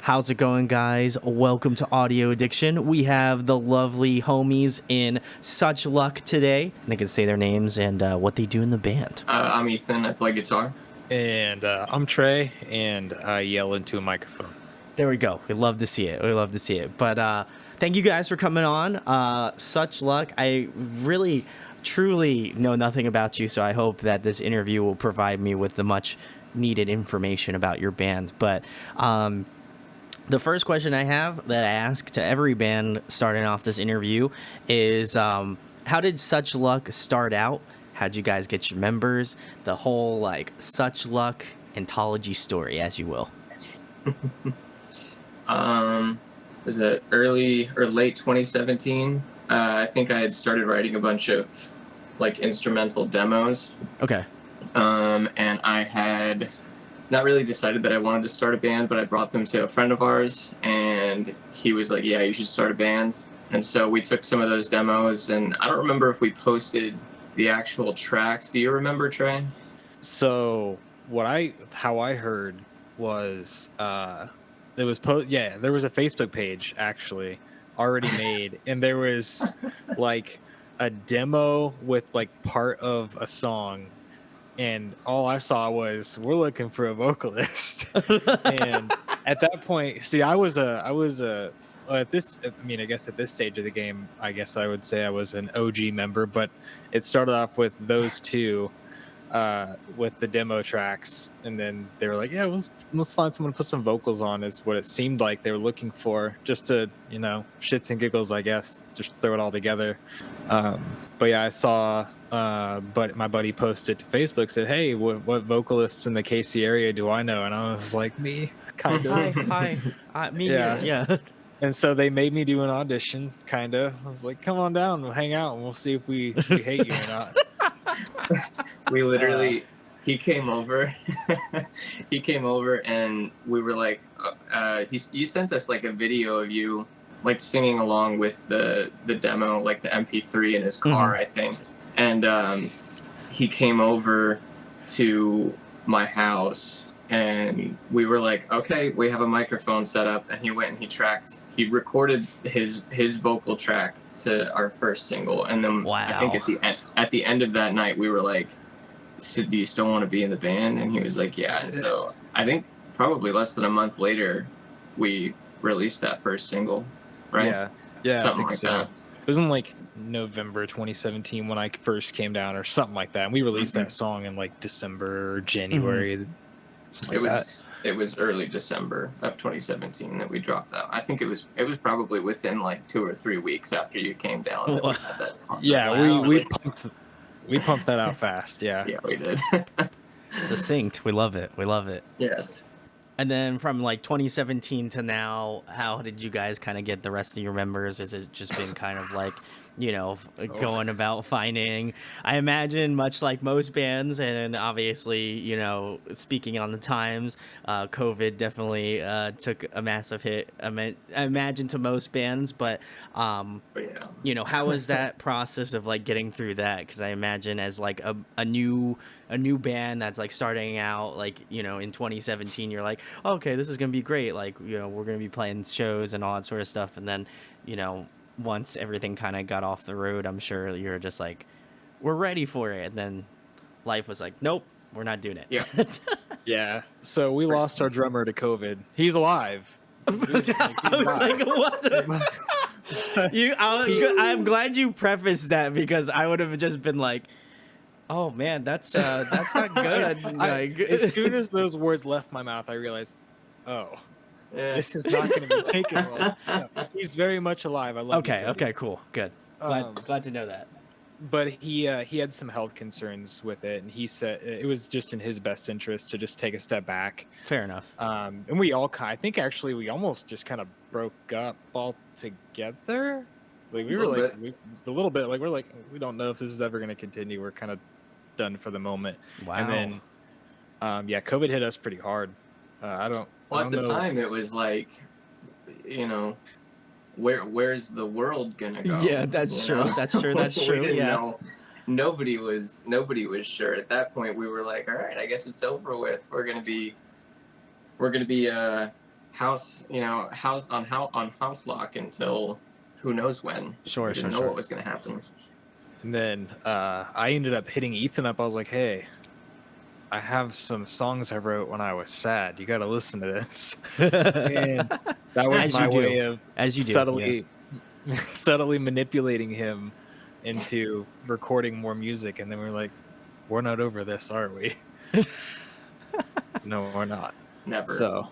How's it going, guys? Welcome to Audio Addiction. We have the lovely homies in Such Luck today. They can say their names and what they do in the band. I'm Ethan. I play guitar. And I'm Trey, and I yell into a microphone. There we go. We love to see it. We love to see it. But thank you guys for coming on. Such Luck. I really, truly know nothing about you, so I hope that this interview will provide me with the much needed information about your band. But the first question I have that I ask to every band starting off this interview is how did Such Luck start out? How'd you guys get your members? The whole like Such Luck anthology story, as you will. Was it early or late 2017? I think I had started writing a bunch of like instrumental demos. Okay. And I had not really decided that I wanted to start a band, but I brought them to a friend of ours, and he was like, "Yeah, you should start a band." And so we took some of those demos, and I don't remember if we posted the actual tracks. Do you remember, Trey? So how I heard was there was there was a Facebook page actually already made, and there was like a demo with like part of a song, and all I saw was we're looking for a vocalist. And at that point, see, I guess at this stage of the game, I guess I would say I was an OG member, but it started off with those two with the demo tracks, and then they were like, yeah, let's find someone to put some vocals on, is what it seemed like they were looking for, just to, shits and giggles, I guess, just throw it all together. But yeah, I saw but my buddy posted to Facebook, said, hey, what vocalists in the KC area do I know? And I was like, me, kind of. Hi, me. Yeah. Yeah. And so they made me do an audition, kind of. I was like, come on down, we'll hang out, and we'll see if we hate you or not. We literally, he came over, and we were like, you sent us like a video of you like singing along with the demo, like the MP3 in his car, I think. And he came over to my house, and we were like, okay, we have a microphone set up, and he went and he recorded his vocal track to our first single, and then wow. I think at the end of that night we were like, so do you still want to be in the band? And he was like, yeah. And so I think probably less than a month later we released that first single, right? Yeah, something I think like so. that. It was in like November 2017 when I first came down, or something like that, and we released that song in like December or January. It was early December of 2017 that we dropped that. I think it was probably within like 2 or 3 weeks after you came down that we had that song. Yeah, we pumped that out fast. Yeah, we did. Succinct. We love it. Yes. And then from like 2017 to now, how did you guys kind of get the rest of your members? Has it just been kind of like, going about finding, I imagine, much like most bands, and obviously, speaking on the times, COVID definitely took a massive hit, I imagine, to most bands, but how was that process of like getting through that? Because I imagine as like a new band that's like starting out, like, in 2017, you're like, oh, okay, this is gonna be great, like, we're gonna be playing shows and all that sort of stuff, and then once everything kind of got off the road, I'm sure you're just like, we're ready for it, and then life was like, nope, we're not doing it. Yeah. So we lost our drummer to COVID. He's alive. I was like, what the I'm glad you prefaced that, because I would have just been like, oh man, that's not good. As soon as those words left my mouth, I realized, this is not going to be taken well. No, he's very much alive. I love you. Okay, cool, good. Glad to know that. But he had some health concerns with it, and he said it was just in his best interest to just take a step back. Fair enough. And we all, I think actually we almost just kind of broke up all together. Like we were like a little bit like, we're like, we don't know if this is ever going to continue. We're kind of done for the moment. Wow. And then COVID hit us pretty hard. I don't at the know. time it was like, where's the world gonna go? Yeah, that's true. That's true. Yeah. Nobody was sure at that point. We were like, all right, I guess it's over with. We're gonna be house, on house lock until who knows when. Sure, We didn't know sure. what was going to happen. And then I ended up hitting Ethan up. I was like, hey, I have some songs I wrote when I was sad. You got to listen to this. And that was As my you do. way of As you do, subtly subtly manipulating him into recording more music. And then we were like, we're not over this, are we? No, we're not. Never. So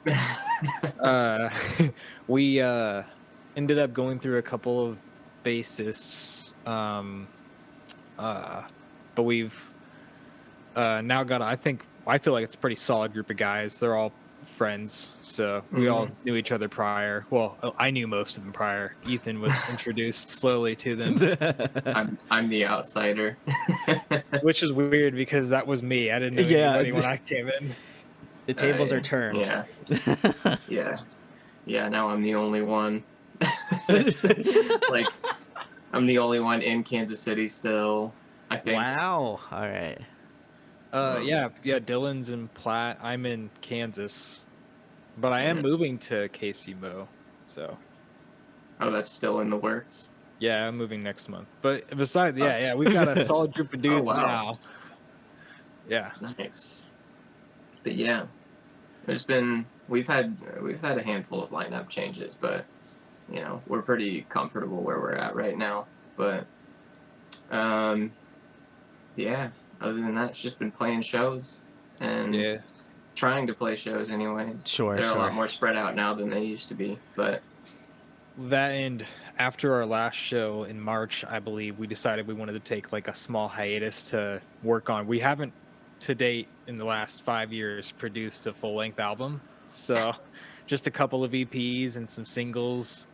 we ended up going through a couple of bassists, but we've now got, I feel like it's a pretty solid group of guys. They're all friends, so we all knew each other prior. Well, I knew most of them prior. Ethan was introduced slowly to them. I'm the outsider. Which is weird because that was me. I didn't know anybody when I came in. The tables are turned. Yeah. Yeah, now I'm the only one. Like, I'm the only one in Kansas City still, I think. Wow. All right. Yeah, Dylan's in Platte. I'm in Kansas, but I am moving to KC-Mo, so. Oh, that's still in the works? Yeah, I'm moving next month. But besides, we've got a solid group of dudes now. Yeah. Nice. But yeah, we've had a handful of lineup changes, but we're pretty comfortable where we're at right now. But yeah, other than that, it's just been playing shows and trying to play shows anyways. Sure, They're a lot more spread out now than they used to be, but that, and after our last show in March, I believe we decided we wanted to take like a small hiatus to work on. We haven't to date in the last 5 years produced a full-length album, so just a couple of EPs and some singles.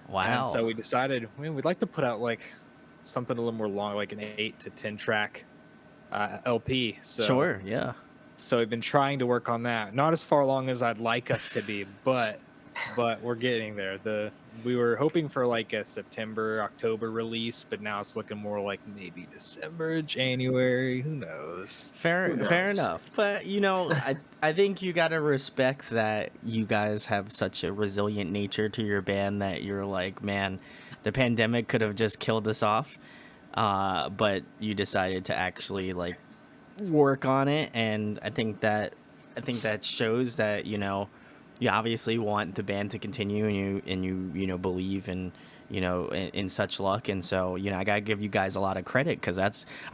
Wow. And so we decided we'd like to put out like something a little more long, like an 8 to 10 track LP. So sure, yeah. So we've been trying to work on that. Not as far along as I'd like us to be, but we're getting there. We were hoping for like a September, October release, but now it's looking more like maybe December, January. Who knows? Fair enough. But I think you gotta respect that you guys have such a resilient nature to your band that you're like, man, the pandemic could have just killed us off, but you decided to actually like work on it, and I think that shows that you obviously want the band to continue, and you believe in such luck. And so I gotta give you guys a lot of credit, because I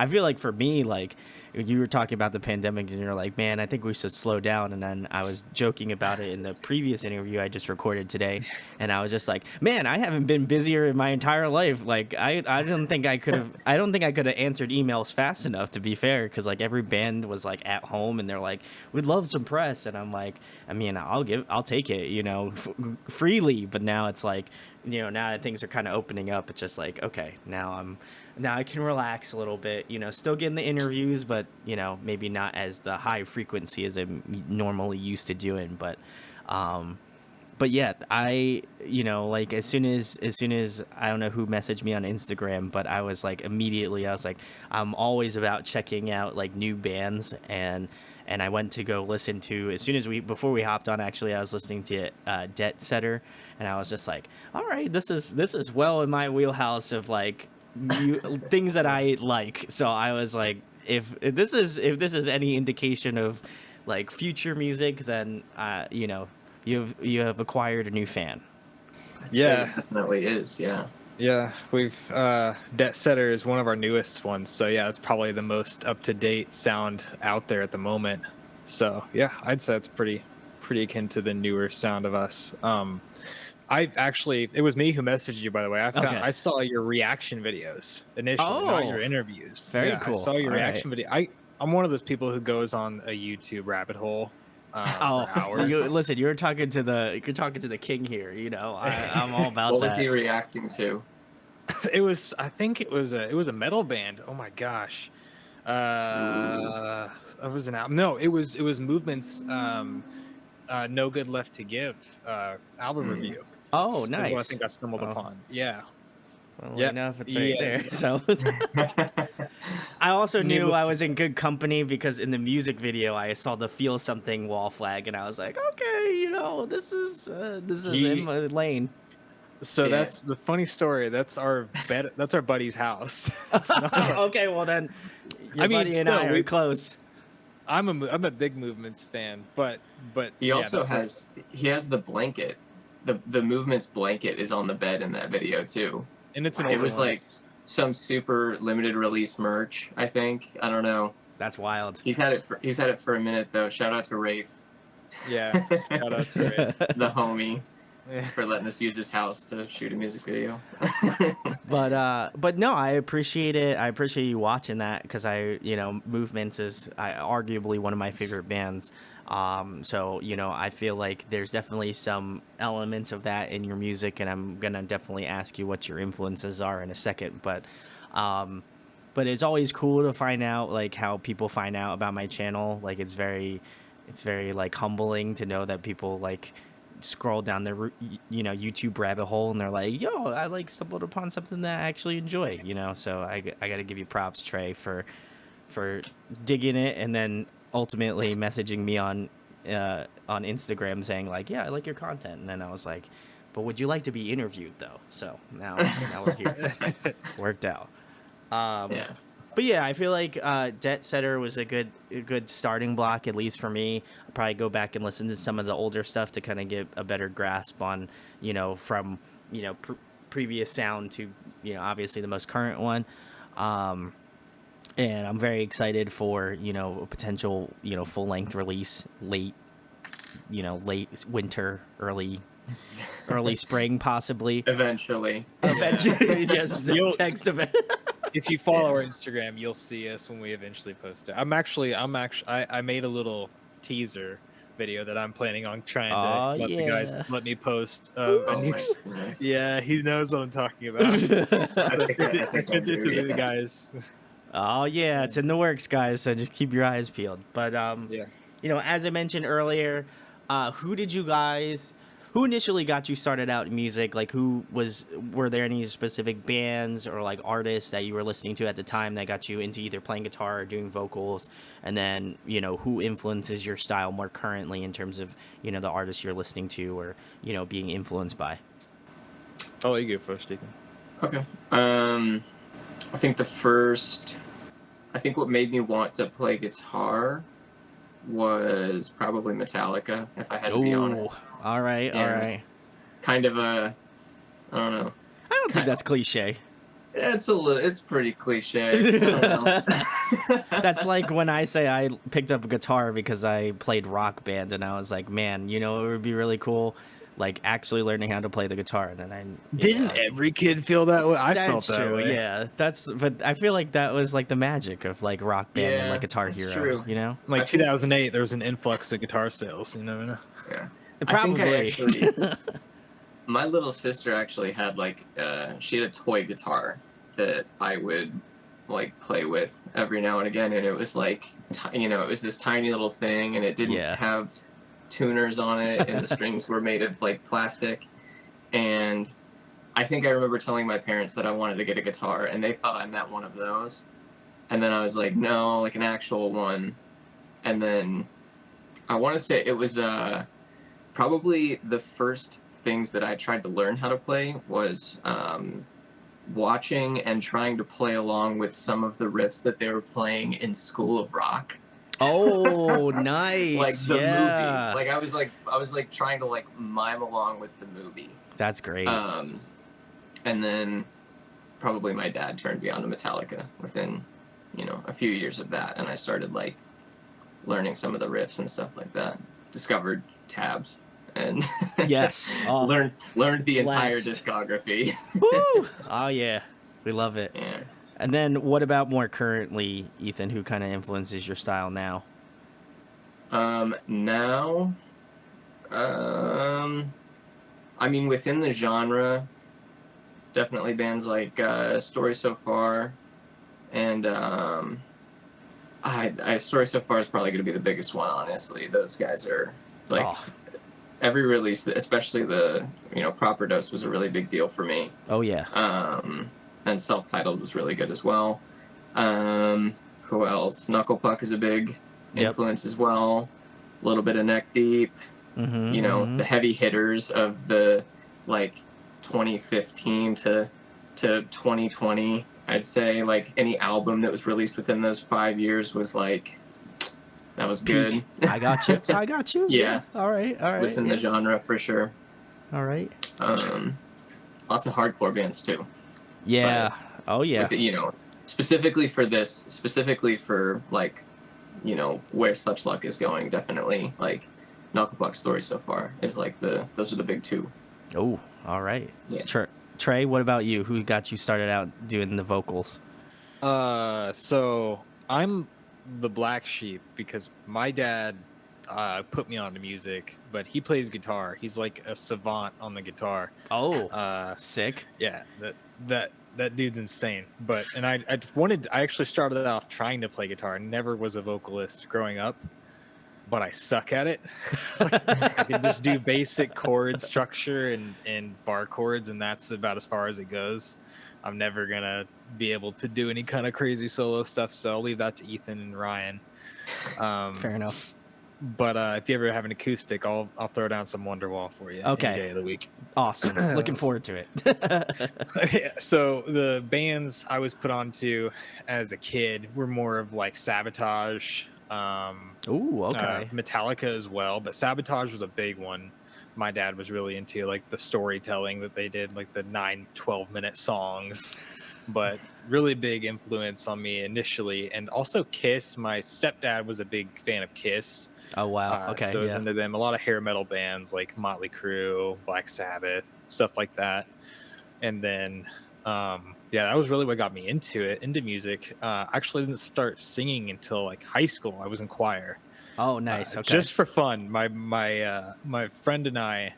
feel like for me, like you were talking about the pandemic and you're like, man, I think we should slow down, and then I was joking about it in the previous interview I just recorded today, and I was just like, man, I haven't been busier in my entire life. Like I don't think I could have answered emails fast enough, to be fair, because like every band was like at home and they're like, we'd love some press, and I'm like, I mean, I'll take it freely. But now it's like, now that things are kind of opening up, it's just like, okay, now I can relax a little bit, still getting the interviews, but maybe not as the high frequency as I'm normally used to doing. But yeah, I like as soon as I don't know who messaged me on Instagram, but I was like, immediately I was like, I'm always about checking out like new bands, and I went to go listen to, before we hopped on, actually, I was listening to Debt Setter, and I was just like, all right, this is well in my wheelhouse of like things that I like. So I was like, if this is any indication of like future music, then you have acquired a new fan. Yeah, it definitely is. Yeah, we've Debt Setter is one of our newest ones, so yeah, it's probably the most up-to-date sound out there at the moment. So yeah, I'd say it's pretty akin to the newer sound of us. It was me who messaged you, by the way. I saw your reaction videos initially, not your interviews. Very cool. I saw your reaction video. I'm one of those people who goes on a YouTube rabbit hole for hours. Listen, you're talking to the king here. I'm all about that. What was he reacting to? I think it was a metal band. Oh my gosh. It was an album. No, it was Movement's No Good Left to Give album review. Oh, nice. That's what I think I stumbled upon. Yeah. Well, Yep. enough, it's right there. Yes. So I also knew Needless I to- was in good company because in the music video I saw the "Feel Something" wall flag, and I was like, okay, this is in my lane. So Yeah. that's the funny story. That's our That's our buddy's house. It's not like- Okay, well then, your I mean, buddy and still, I are close. I'm a big Movements fan, but He yeah, also has the blanket. The Movement's blanket is on the bed in that video too. and it's an It older was one. like some super limited release merch, I think. I don't know. That's wild. He's had it for a minute though. Shout out to Rafe, Yeah, shout out to Ray. the homie, for letting us use his house to shoot a music video. But no, I appreciate it. I appreciate you watching that because Movements is arguably one of my favorite bands. So I feel like there's definitely some elements of that in your music, and I'm gonna definitely ask you what your influences are in a second. But it's always cool to find out like how people find out about my channel. Like it's very like humbling to know that people like scroll down their YouTube rabbit hole and they're like, yo, I like stumbled upon something that I actually enjoy, so I gotta give you props, Trey, for digging it and then ultimately messaging me on Instagram saying like, yeah, I like your content. And then I was like, but would you like to be interviewed though? So now we're here. Worked out. Yeah. But yeah, I feel like Debt Setter was a good starting block, at least for me. I'll probably go back and listen to some of the older stuff to kind of get a better grasp on, from, previous sound to, obviously the most current one. And I'm very excited for, a potential, full-length release late winter, early spring, possibly. Eventually. Eventually, yes, the text of it. If you follow our Instagram, you'll see us when we eventually post it. I made a little teaser video that I'm planning on trying to let the guys let me post. Goodness. Yeah, he knows what I'm talking about. I sent it to the guys. Oh yeah, it's in the works, guys. So just keep your eyes peeled. But yeah, as I mentioned earlier, who initially got you started out in music? Like, were there any specific bands or like artists that you were listening to at the time that got you into either playing guitar or doing vocals? And then, who influences your style more currently in terms of, the artists you're listening to or, being influenced by? I'll let you go first, Ethan. Okay. I think what made me want to play guitar was probably Metallica, if I had to be honest. All right. Kind of I don't know. I don't think that's cliche. It's pretty cliche. I don't know. That's like when I say I picked up a guitar because I played Rock Band and I was like, man, it would be really cool, like actually learning how to play the guitar. And then Didn't every kid feel that way? I felt that true, way. yeah. But I feel like that was like the magic of like Rock Band and like Guitar that's Hero. true. Like 2008, there was an influx of guitar sales. You never know. Yeah. Probably. My little sister actually had she had a toy guitar that I would like play with every now and again, and it was like it was this tiny little thing, and it didn't have tuners on it, and the strings were made of like plastic. And I think I remember telling my parents that I wanted to get a guitar, and they thought I meant one of those. And then I was like, no, like an actual one. And then I want to say it was probably the first things that I tried to learn how to play was watching and trying to play along with some of the riffs that they were playing in School of Rock. Oh, nice. Like the movie. Like I was trying to like mime along with the movie. That's great. And then probably my dad turned me on to Metallica within, a few years of that, and I started like learning some of the riffs and stuff like that. Discovered tabs and yes, learned the entire discography. Woo! Oh yeah, we love it. Yeah. And then what about more currently, Ethan? Who kind of influences your style now? Now, I mean, within the genre, definitely bands like Story So Far, and Story So Far is probably going to be the biggest one, honestly. Those guys are like every release, especially the Proper Dose, was a really big deal for me. Oh yeah. And Self-Titled was really good as well. Who else? Knuckle Puck is a big influence as well. A little bit of Neck Deep. The heavy hitters of the like 2015 to 2020. I'd say like any album that was released within those 5 years was like, that was good. I got you. I got you. Yeah. All right. Within the genre for sure. All right. Lots of hardcore bands too. Yeah. Oh yeah. With specifically for like, where Such Luck is going, definitely like Knuckle Puck's story so far is like those are the big two. Oh, all right. Yeah. Trey, what about you? Who got you started out doing the vocals? So I'm the black sheep because my dad put me on to music, but he plays guitar. He's like a savant on the guitar. Oh, sick. Yeah, that dude's insane. But I actually started off trying to play guitar. I never was a vocalist growing up, but I suck at it. I can just do basic chord structure and bar chords, and that's about as far as it goes. I'm never gonna be able to do any kind of crazy solo stuff, so I'll leave that to Ethan and Ryan. Fair enough. But if you ever have an acoustic, I'll throw down some Wonderwall for you. Okay. Any day of the week. Awesome. Looking forward to it. Yeah, so the bands I was put onto as a kid were more of like Sabotage. Ooh, okay. Metallica as well, but Sabotage was a big one. My dad was really into like the storytelling that they did, like the 12-minute songs. But really big influence on me initially, and also Kiss. My stepdad was a big fan of Kiss. Oh wow! Okay, so I was into them. A lot of hair metal bands like Motley Crue, Black Sabbath, stuff like that. And then, that was really what got me into music. Actually, didn't start singing until like high school. I was in choir. Oh, nice. Okay. Just for fun. My friend and I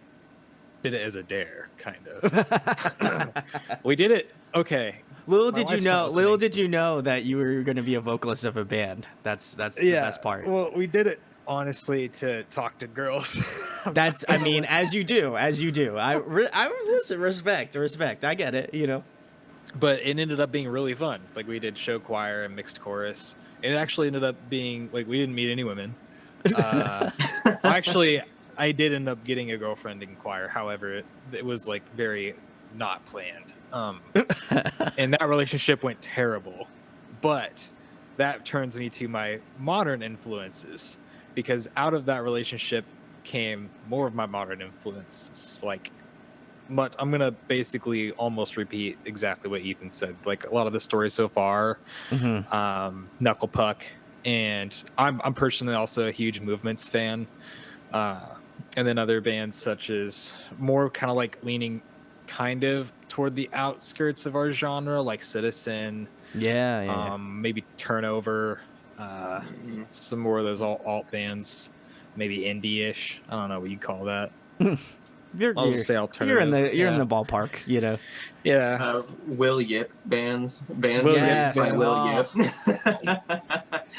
did it as a dare, kind of. We did it. Okay. Little did you know that you were going to be a vocalist of a band. That's the best part. Well, we did it honestly to talk to girls. I mean, as you do. I listen, respect. I get it, But it ended up being really fun. Like we did show choir and mixed chorus. It actually ended up being like we didn't meet any women. Actually, I did end up getting a girlfriend in choir. However, it was like very not planned. And that relationship went terrible. But that turns me to my modern influences, because out of that relationship came more of my modern influences. I'm gonna basically almost repeat exactly what Ethan said. Like a lot of the stories so far, Knuckle Puck, and I'm personally also a huge Movements fan. And then other bands such as more kind of like leaning kind of toward the outskirts of our genre, like Citizen. Yeah. Maybe Turnover. Some more of those alt bands, maybe indie-ish. I don't know what you call that. I'll just say alternative. You're in the ballpark, Yeah. Will Yip bands. Yes. By Will Yip.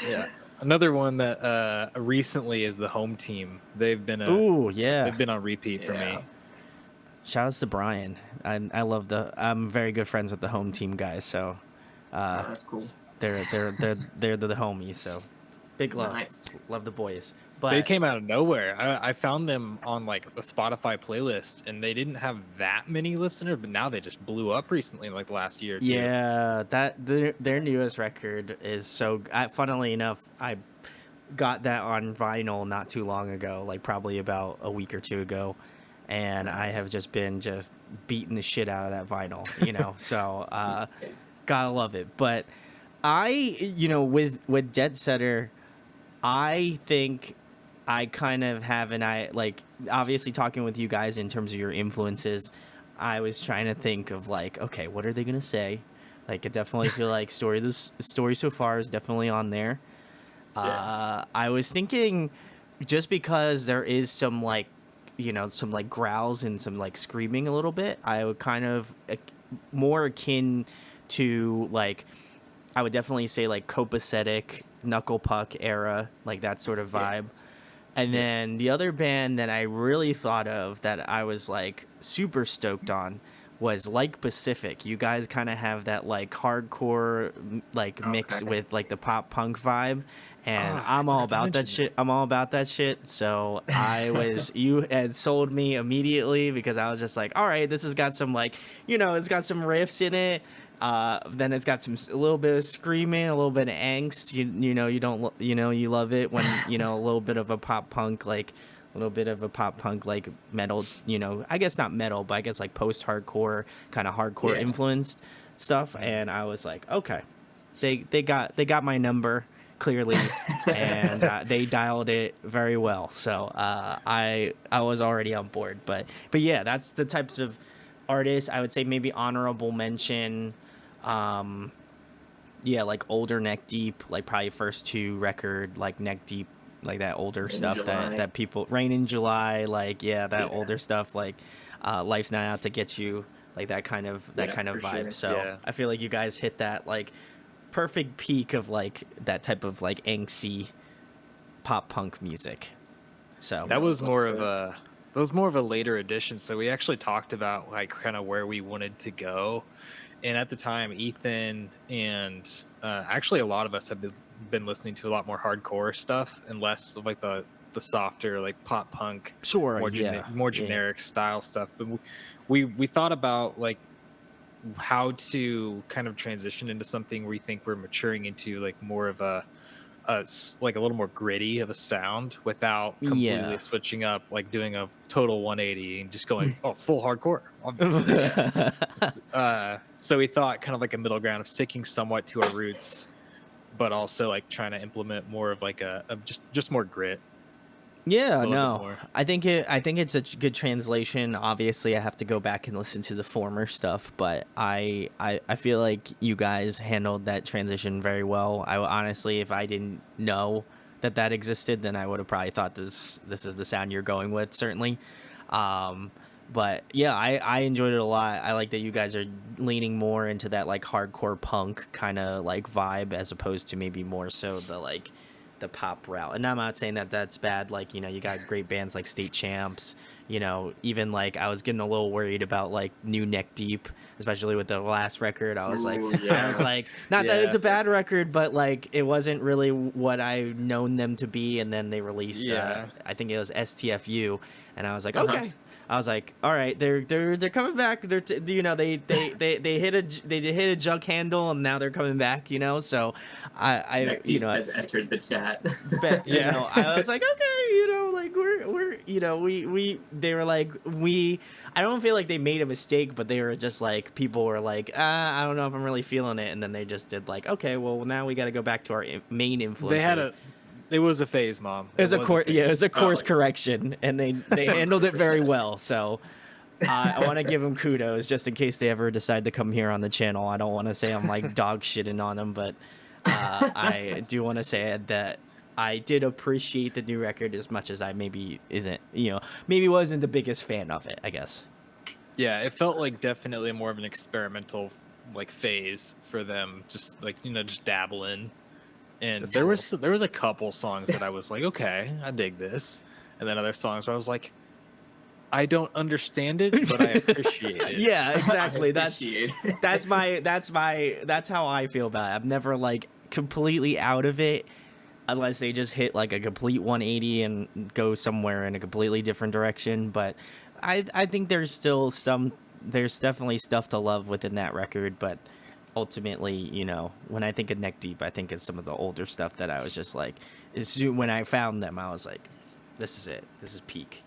Yeah. Another one that recently is the Home Team. They've been they've been on repeat for me. Shout out to Brian. I'm very good friends with the Home Team guys, so that's cool. They're the homies, so big love. Nice. Love the boys. But They came out of nowhere. I found them on like the Spotify playlist, and they didn't have that many listeners, but now they just blew up recently, like the last year or two. Yeah, their newest record is so. Funnily enough, I got that on vinyl not too long ago, like probably about a week or two ago, and I have just been beating the shit out of that vinyl, So gotta love it. But with Dead Setter, I think I kind of have obviously talking with you guys in terms of your influences, I was trying to think of like, okay, what are they going to say? Like, I definitely feel like story so far is definitely on there. Yeah. I was thinking just because there is some some like growls and some like screaming a little bit, I would kind of more akin to like, I would definitely say like copacetic, Knuckle Puck era, like that sort of vibe. And then the other band that I really thought of that I was like super stoked on was Like Pacific. You guys kind of have that like hardcore like mix Okay. with like the pop punk vibe, and I I'm all forgot to about that mention shit. I'm all about that shit. So you had sold me immediately because I was just like, all right, this has got some like, it's got some riffs in it. Then it's got a little bit of screaming, a little bit of angst. You don't, you love it when, a little bit of a pop punk, like a little bit of a pop punk, like metal, I guess not metal, but I guess like post hardcore, kind of hardcore Yeah. influenced stuff. And I was like, okay, they got my number clearly, and they dialed it very well. So I was already on board. But yeah, that's the types of artists I would say. Maybe honorable mention. Yeah, like older Neck Deep, like probably first two record, like Neck Deep, like that older Rain in stuff July. that people, Rain in July, like that Yeah. older stuff, like Life's Not Out to Get You, like that kind of Yeah, vibe. for sure. So Yeah. I feel like you guys hit that like perfect peak of like that type of like angsty pop punk music. So That was Yeah, more that's of a later edition. So we actually talked about like kind of where we wanted to go, and at the time, Ethan and actually a lot of us have been listening to a lot more hardcore stuff and less of like the softer like pop punk, sure, more yeah, more generic style stuff. But we thought about like how to kind of transition into something where we think we're maturing into like more of like a little more gritty of a sound without completely yeah. switching up, like doing a total 180 and just going full hardcore, obviously. So we thought kind of like a middle ground of sticking somewhat to our roots, but also like trying to implement more of like a just more grit. Yeah, A little bit no. more. I think it's a good translation. Obviously, I have to go back and listen to the former stuff, but I feel like you guys handled that transition very well. I honestly, if I didn't know that existed, then I would have probably thought this is the sound you're going with, certainly. But yeah, I enjoyed it a lot. I like that you guys are leaning more into that like hardcore punk kind of like vibe as opposed to maybe more so the like the pop route. And I'm not saying that that's bad. Like, you got great bands like State Champs, even like I was getting a little worried about like new Neck Deep, especially with the last record. I was Ooh, like, yeah. not that Yeah. it's a bad record, but like it wasn't really what I've known them to be. And then they released, Yeah. I think it was STFU, and I was like, Uh-huh. okay. I was like, all right, they're coming back. They hit a jug handle and now they're coming back. So I Neck Deep has entered the chat. but Yeah. I was like, okay, like we're they were like I don't feel like they made a mistake, but they were just like people were like, I don't know if I'm really feeling it, and then they just did like, okay, well now we got to go back to our main influences. It was a phase, Mom. It was a course, yeah, it was a course Oh. correction, and they handled it very 100%. well. So I want to give them kudos, just in case they ever decide to come here on the channel. I don't want to say I'm like dog shitting on them, but I do want to say that I did appreciate the new record as much as I maybe wasn't the biggest fan of it, I guess. Yeah, it felt like definitely more of an experimental like phase for them, just like just dabble in. And Just there was a couple songs that I was like, okay, I dig this, and then other songs where I was like, I don't understand it, but I appreciate it. Yeah, exactly. I appreciate it. That's how I feel about it. I'm never like completely out of it unless they just hit like a complete 180 and go somewhere in a completely different direction. But I think there's definitely stuff to love within that record. But ultimately, when I think of Neck Deep, I think of some of the older stuff that I was just like, when I found them, I was like, this is it. This is peak,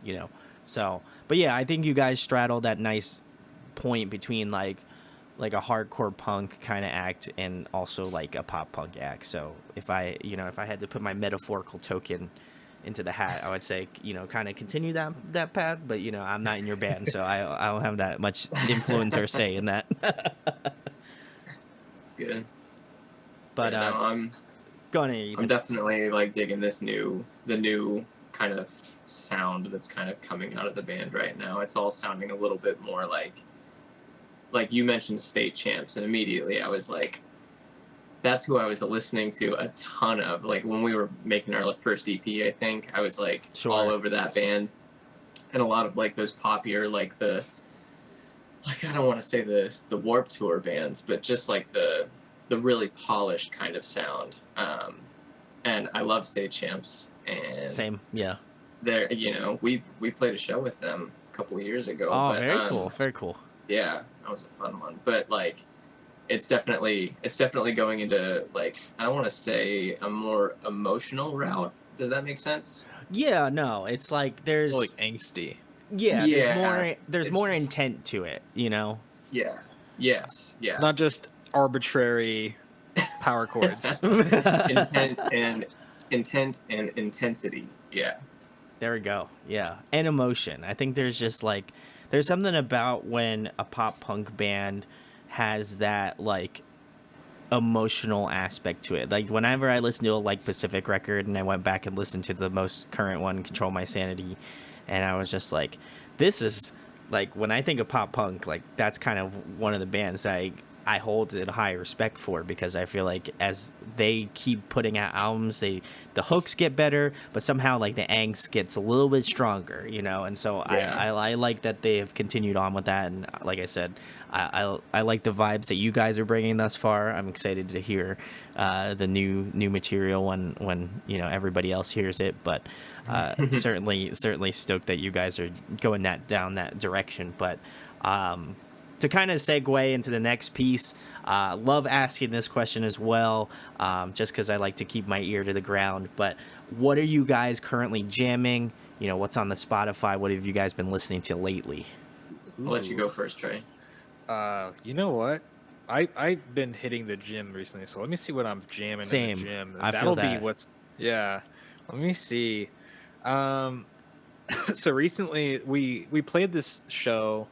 So, but yeah, I think you guys straddle that nice point between like a hardcore punk kind of act and also like a pop punk act. So if I had to put my metaphorical token into the hat, I would say, kind of continue that path. But I'm not in your band, so I don't have that much influence or say in that. It's good. But Yeah, no, go on, Ethan. I'm definitely like digging the new kind of sound that's kind of coming out of the band right now. It's all sounding a little bit more like you mentioned State Champs, and immediately I was like, that's who I was listening to a ton of. Like when we were making our first EP, I think I was like all over that band, and a lot of like those poppier, like I don't want to say the Warped Tour bands, but just like the really polished kind of sound. And I love State Champs, and Same, yeah. they're, we played a show with them a couple of years ago. Oh, but, very cool, very cool. Yeah, that was a fun one. But like, it's definitely going into like, I don't want to say a more emotional route. Does that make sense? Yeah, no, it's like there's like angsty. Yeah, there's more intent to it, you know? Yeah. Yes. Not just arbitrary power chords. Intent and intensity. Yeah. There we go. Yeah. And emotion. I think there's just like there's something about when a pop punk band has that like emotional aspect to it. Like whenever I listen to a like Pacific record and I went back and listened to the most current one, Control My Sanity, and I was just like, this is like when I think of pop punk, like that's kind of one of the bands I hold in high respect for, because I feel like as they keep putting out albums, the hooks get better, but somehow like the angst gets a little bit stronger, you know. And so I like that they have continued on with that. And like I said, I like the vibes that you guys are bringing thus far. I'm excited to hear the new material when everybody else hears it. But certainly stoked that you guys are going down that direction. But to kind of segue into the next piece, love asking this question as well, just because I like to keep my ear to the ground. But what are you guys currently jamming? What's on the Spotify? What have you guys been listening to lately? I'll let you go first, Trey. You know what? I've been hitting the gym recently, so let me see what I'm jamming in the gym. That'll be what's... Yeah. Let me see. So recently we played this show...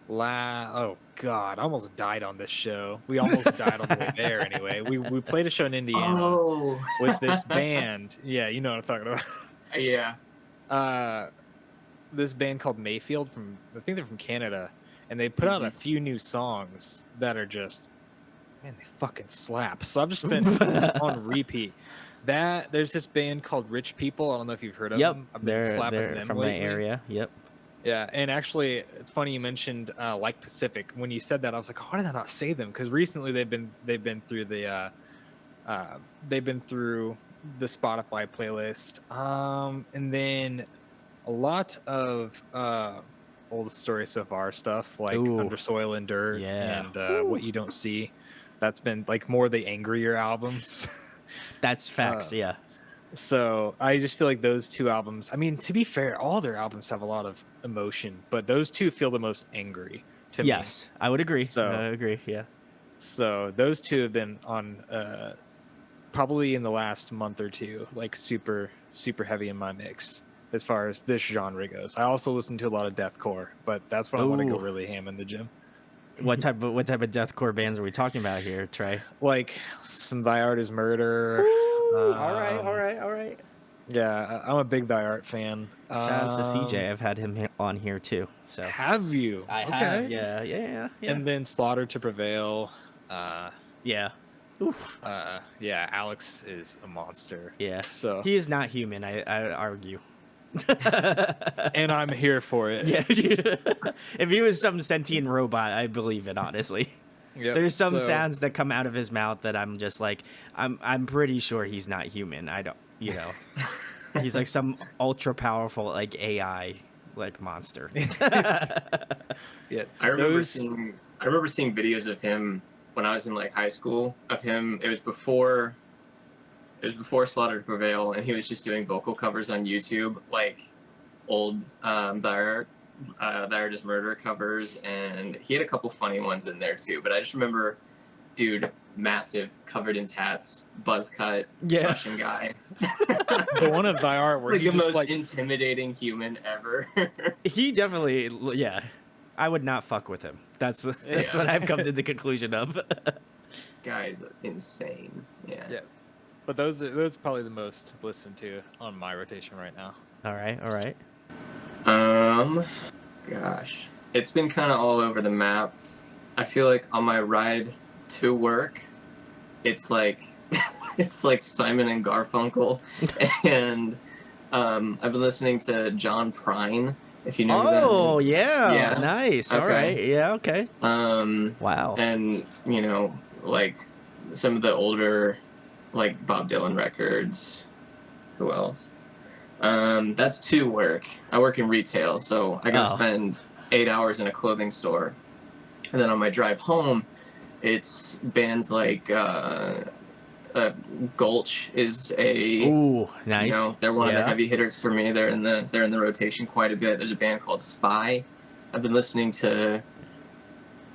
Oh God, I almost died on this show. We almost died on the way there anyway. We played a show in Indiana with this band. Yeah, you know what I'm talking about. Yeah. This band called Mayfield I think they're from Canada, and they put out a few new songs that are just, man, they fucking slap. So I've just been on repeat. There's this band called Rich People. I don't know if you've heard of them. I've been slapping them from lately. my area. Yep. Yeah, and actually, it's funny you mentioned like Pacific. When you said that, I was like, why did I not say them? Because recently they've been through the Spotify playlist, and then a lot of old Story So Far stuff like Under Soil and Dirt and What You Don't See. That's been like more the angrier albums. That's facts. Yeah. So I just feel like those two albums, I mean, to be fair, all their albums have a lot of emotion, but those two feel the most angry to me. Yes, I would agree. So, I agree, yeah. So those two have been on probably in the last month or two, like super, super heavy in my mix as far as this genre goes. I also listen to a lot of deathcore, but that's when I want to go really ham in the gym. What type of deathcore bands are we talking about here, Trey? Like some Thy Art Is Murder. All right. Yeah, I'm a big Thy Art fan. Shout out to CJ. I've had him on here too. So have you? I have. Yeah. And then Slaughter to Prevail. Yeah. Oof. Yeah, Alex is a monster. Yeah. So he is not human, I argue. And I'm here for it. Yeah. If he was some sentient robot, I believe it, honestly. Yep. There's some sounds that come out of his mouth that I'm just like, I'm pretty sure he's not human. I don't, he's like some ultra powerful like AI like monster. Yeah, I remember seeing videos of him when I was in like high school. Of him, it was before Slaughter to Prevail, and he was just doing vocal covers on YouTube, like old Thy Art Is Murder covers, and he had a couple funny ones in there too. But I just remember, dude, massive, covered in tats, buzz cut, Russian guy. The one of Thy Art where like he's the just most like intimidating human ever. He definitely, I would not fuck with him. That's what I've come to the conclusion of. Guy's insane. Yeah. But those are probably the most listened to on my rotation right now. All right. Gosh, it's been kind of all over the map. I feel like on my ride to work, it's like it's like Simon and Garfunkel, and I've been listening to John Prine, if you know who that is. Oh, yeah. Yeah. Nice. All Okay. right. Yeah, okay. Wow. And you know, like some of the older, like Bob Dylan records. Who else? That's 2 work. I work in retail, so I gotta spend 8 hours in a clothing store, and then on my drive home, it's bands like Gulch is a. Ooh, nice. You know, they're one of the heavy hitters for me. They're in the rotation quite a bit. There's a band called Spy. I've been listening to.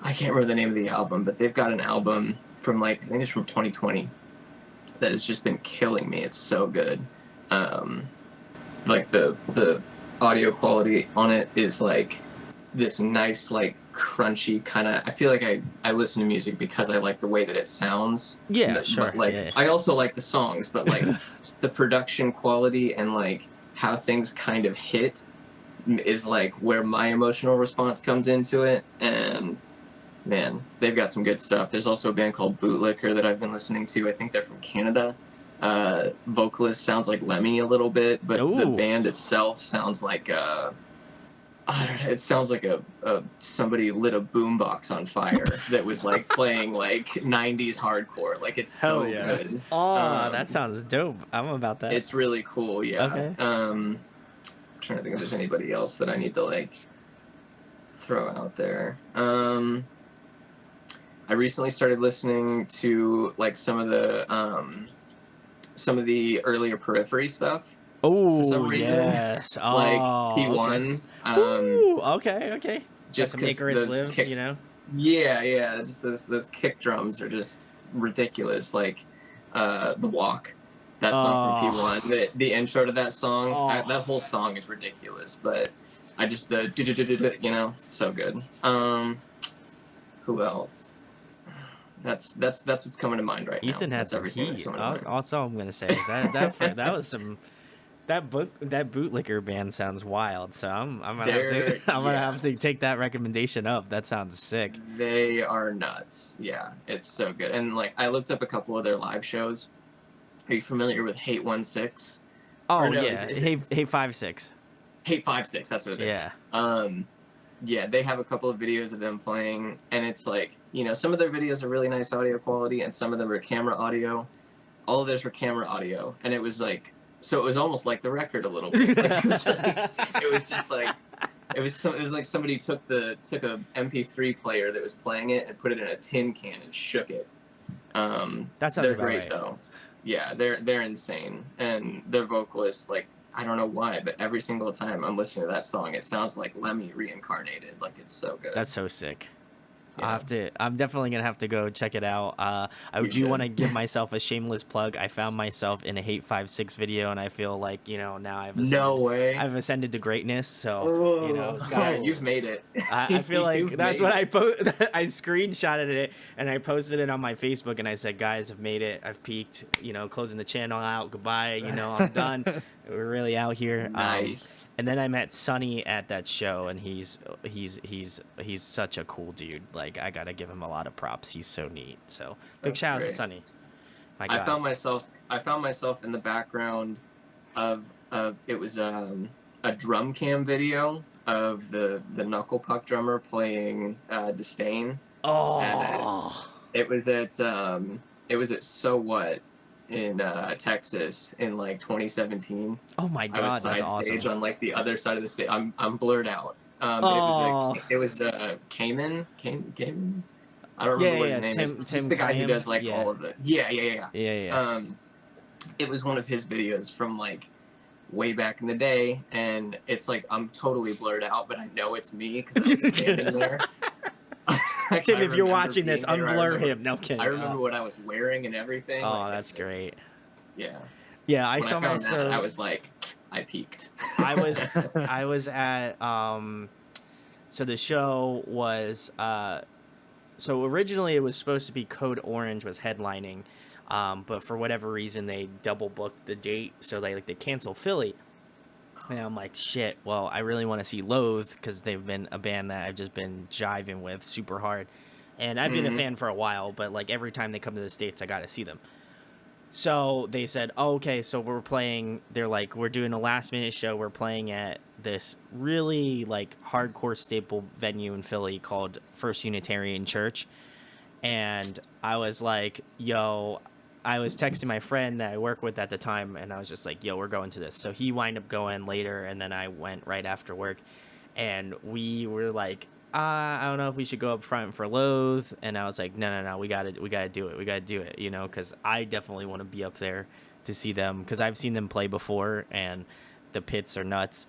I can't remember the name of the album, but they've got an album from like I think it's from 2020 that has just been killing me. It's so good. Like the audio quality on it is like this nice like crunchy kind of. I feel like I listen to music because I like the way that it sounds. Yeah, sure. But like yeah. I also like the songs, but like the production quality and like how things kind of hit is like where my emotional response comes into it. And man, they've got some good stuff. There's also a band called Bootlicker that I've been listening to. I think they're from Canada. Vocalist sounds like Lemmy a little bit, but the band itself sounds like I don't know, it sounds like a somebody lit a boombox on fire that was like playing like 90s hardcore. Like it's so good. Oh, that sounds dope. I'm about that. It's really cool, yeah. Okay. I'm trying to think if there's anybody else that I need to like throw out there. I recently started listening to like some of the earlier Periphery stuff. Oh, for some reason. yes. Oh, Like P1. Ooh, okay. Just some Icarus Lives, you know? Yeah. Just those kick drums are just ridiculous. Like The Walk. That song from P1. The intro to that song, that whole song is ridiculous. But I just you know, so good. Who else? That's what's coming to mind right now. Ethan had that's some heat. Also, I'm gonna say that was some. That bootlicker band sounds wild, so I'm gonna have to take that recommendation up. That sounds sick. They are nuts. Yeah, it's so good. And like I looked up a couple of their live shows. Are you familiar with Hate 16? Oh no, yeah, Hate 56. Hate 56. That's what it is. Yeah. Yeah, they have a couple of videos of them playing, and it's like, you know, some of their videos are really nice audio quality, and some of them are camera audio. All of theirs were camera audio, and it was like. So it was almost like the record a little bit. Like, it was just like it was like somebody took a MP3 player that was playing it and put it in a tin can and shook it. They're great though. Yeah, they're insane, and their vocalist, like I don't know why, but every single time I'm listening to that song, it sounds like Lemmy reincarnated. Like it's so good. That's so sick. Yeah. I'm definitely gonna have to go check it out. I do want to give myself a shameless plug. I found myself in a Hate 56 video, and I feel like, you know, now I've ascended to greatness. So you know, guys, you've made it. I feel like that's what I screenshotted it and I posted it on my Facebook, and I said, guys, I've made it. I've peaked. You know, closing the channel out. Goodbye. You know, I'm done. We're really out here. Nice. And then I met Sonny at that show, and he's such a cool dude. Like I gotta give him a lot of props. He's so neat. So big shout out to Sonny. My God. I found myself in the background of it was a drum cam video of the knuckle puck drummer playing Disdain. Oh. And it was at So What in Texas in like 2017. Oh my God, I was side that's stage awesome. on like the other side of the stage. I'm blurred out. It was Cayman. I don't remember what his name is. Just the guy who does like all of the. Yeah. It was one of his videos from like way back in the day, and it's like I'm totally blurred out, but I know it's me because I was standing there. Tim, if you're watching this, unblur him. No kidding. I remember what I was wearing and everything. Oh, like, that's great. Yeah. Yeah, I saw myself. I was like, I peaked. I was at so the show was so originally it was supposed to be Code Orange was headlining, but for whatever reason they double booked the date, so they canceled Philly. And I'm like, shit, well, I really want to see Loathe because they've been a band that I've just been jiving with super hard. And I've been a fan for a while, but like every time they come to the States, I got to see them. So they said, oh, okay, so we're playing, they're like, we're doing a last minute show. We're playing at this really like hardcore staple venue in Philly called First Unitarian Church. And I was like, yo, I was texting my friend that I work with at the time, and I was just like, yo, we're going to this. So he wound up going later, and then I went right after work. And we were like, I don't know if we should go up front for Loathe. And I was like, no, we gotta do it. We gotta do it, you know, because I definitely want to be up there to see them, because I've seen them play before, and the pits are nuts.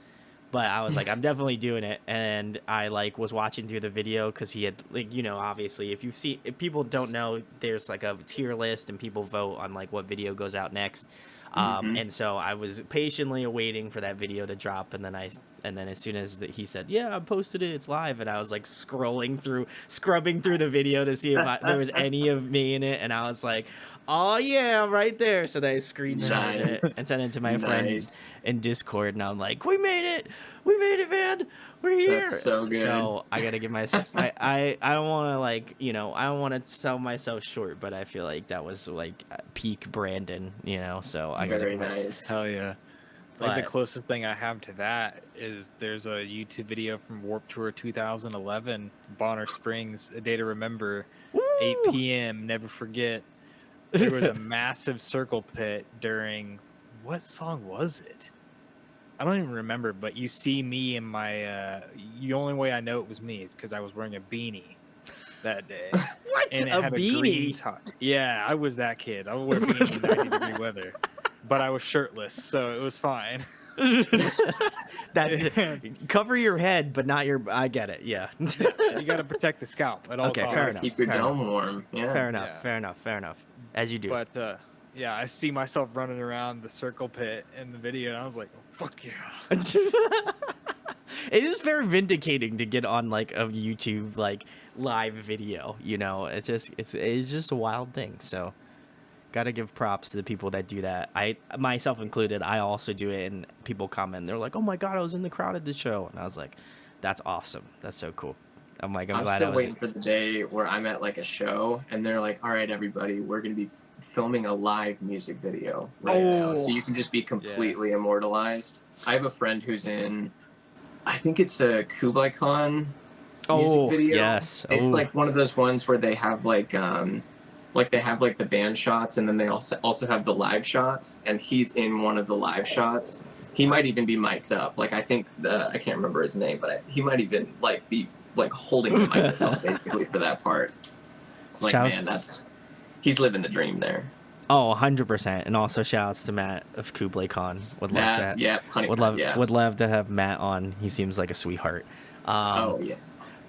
But I was like, I'm definitely doing it. And I like was watching through the video, because he had, like, you know, obviously if people don't know, there's like a tier list and people vote on like what video goes out next. And so I was patiently awaiting for that video to drop, and then as soon as he said, yeah, I posted it, it's live, and I was like scrubbing through the video to see if there was any of me in it, and I was like, oh yeah, I'm right there. So then I screenshotted it and sent it to my friend in Discord, and I'm like, we made it, man, we're here. That's so good. So I gotta give myself, I don't want to, like, you know, I don't want to sell myself short, but I feel like that was like peak Brandon, you know. So I gotta very nice. Hell yeah. Like the closest thing I have to that is there's a YouTube video from Warped Tour 2011, Bonner Springs, A Day to Remember, Woo! 8 p.m. Never forget. There was a massive circle pit during, what song was it? I don't even remember, but you see me in my, the only way I know it was me is because I was wearing a beanie that day. What? And it a had beanie? A green top. Yeah, I was that kid. I would wear a beanie in 90-degree weather. But I was shirtless, so it was fine. Cover your head, but not your. I get it. Yeah. You got to protect the scalp at all costs. Fair enough. Keep your dome warm. Yeah. Fair enough. As you do. But yeah, I see myself running around the circle pit in the video, and I was like, oh, "Fuck yeah!" It is very vindicating to get on like a YouTube like live video. You know, it's just a wild thing. So. Gotta give props to the people that do that. I, myself included, I also do it, and people comment. They're like, "Oh my god, I was in the crowd at this show," and I was like, "That's awesome. That's so cool." I'm glad I was. I'm still waiting for the day where I'm at like a show, and they're like, "All right, everybody, we're gonna be filming a live music video right now, so you can just be completely immortalized." I have a friend who's in, I think it's a Kublai Khan music video. Yes. It's like one of those ones where they have like they have like the band shots, and then they also have the live shots, and he's in one of the live shots. He might even be mic'd up. Like I think I can't remember his name, but he might even like be like holding the microphone basically for that part. It's like, man, he's living the dream there. Oh, 100%. And also shout-outs to Matt of Kublai Khan. Would love to have Matt on. He seems like a sweetheart.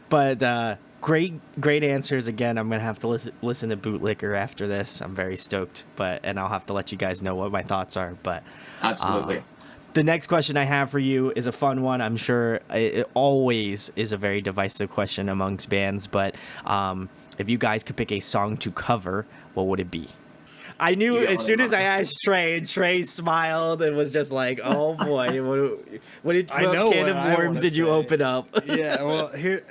But great answers again. I'm gonna have to listen to Bootlicker after this. I'm very stoked, and I'll have to let you guys know what my thoughts are. But absolutely. The next question I have for you is a fun one. I'm sure it always is a very divisive question amongst bands, but if you guys could pick a song to cover, what would it be? I knew as soon as I asked Trey, and Trey smiled and was just like, "Oh boy, what can of worms did you open up?" Yeah, well, here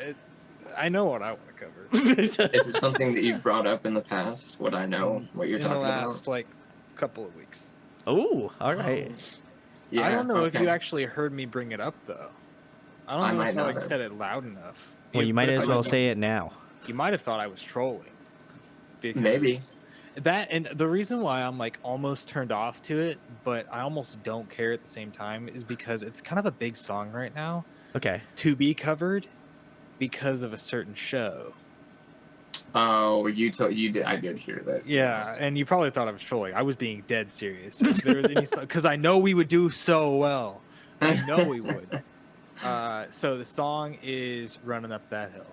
I know what I want to cover. Is it something that you've brought up in the past? Would I know what you're talking about? In the last like couple of weeks. Oh, all right. Yeah, I don't know if you actually heard me bring it up though. I don't know if I said it loud enough. Well, you might as well say it now. You might have thought I was trolling. Maybe. That, and the reason why I'm like almost turned off to it, but I almost don't care at the same time, is because it's kind of a big song right now. Okay. To be covered because of a certain show. Oh, I did hear this. Yeah, and you probably thought I was trolling. I was being dead serious. If there was any, because I know we would do so well. I know we would. So the song is "Running Up That Hill"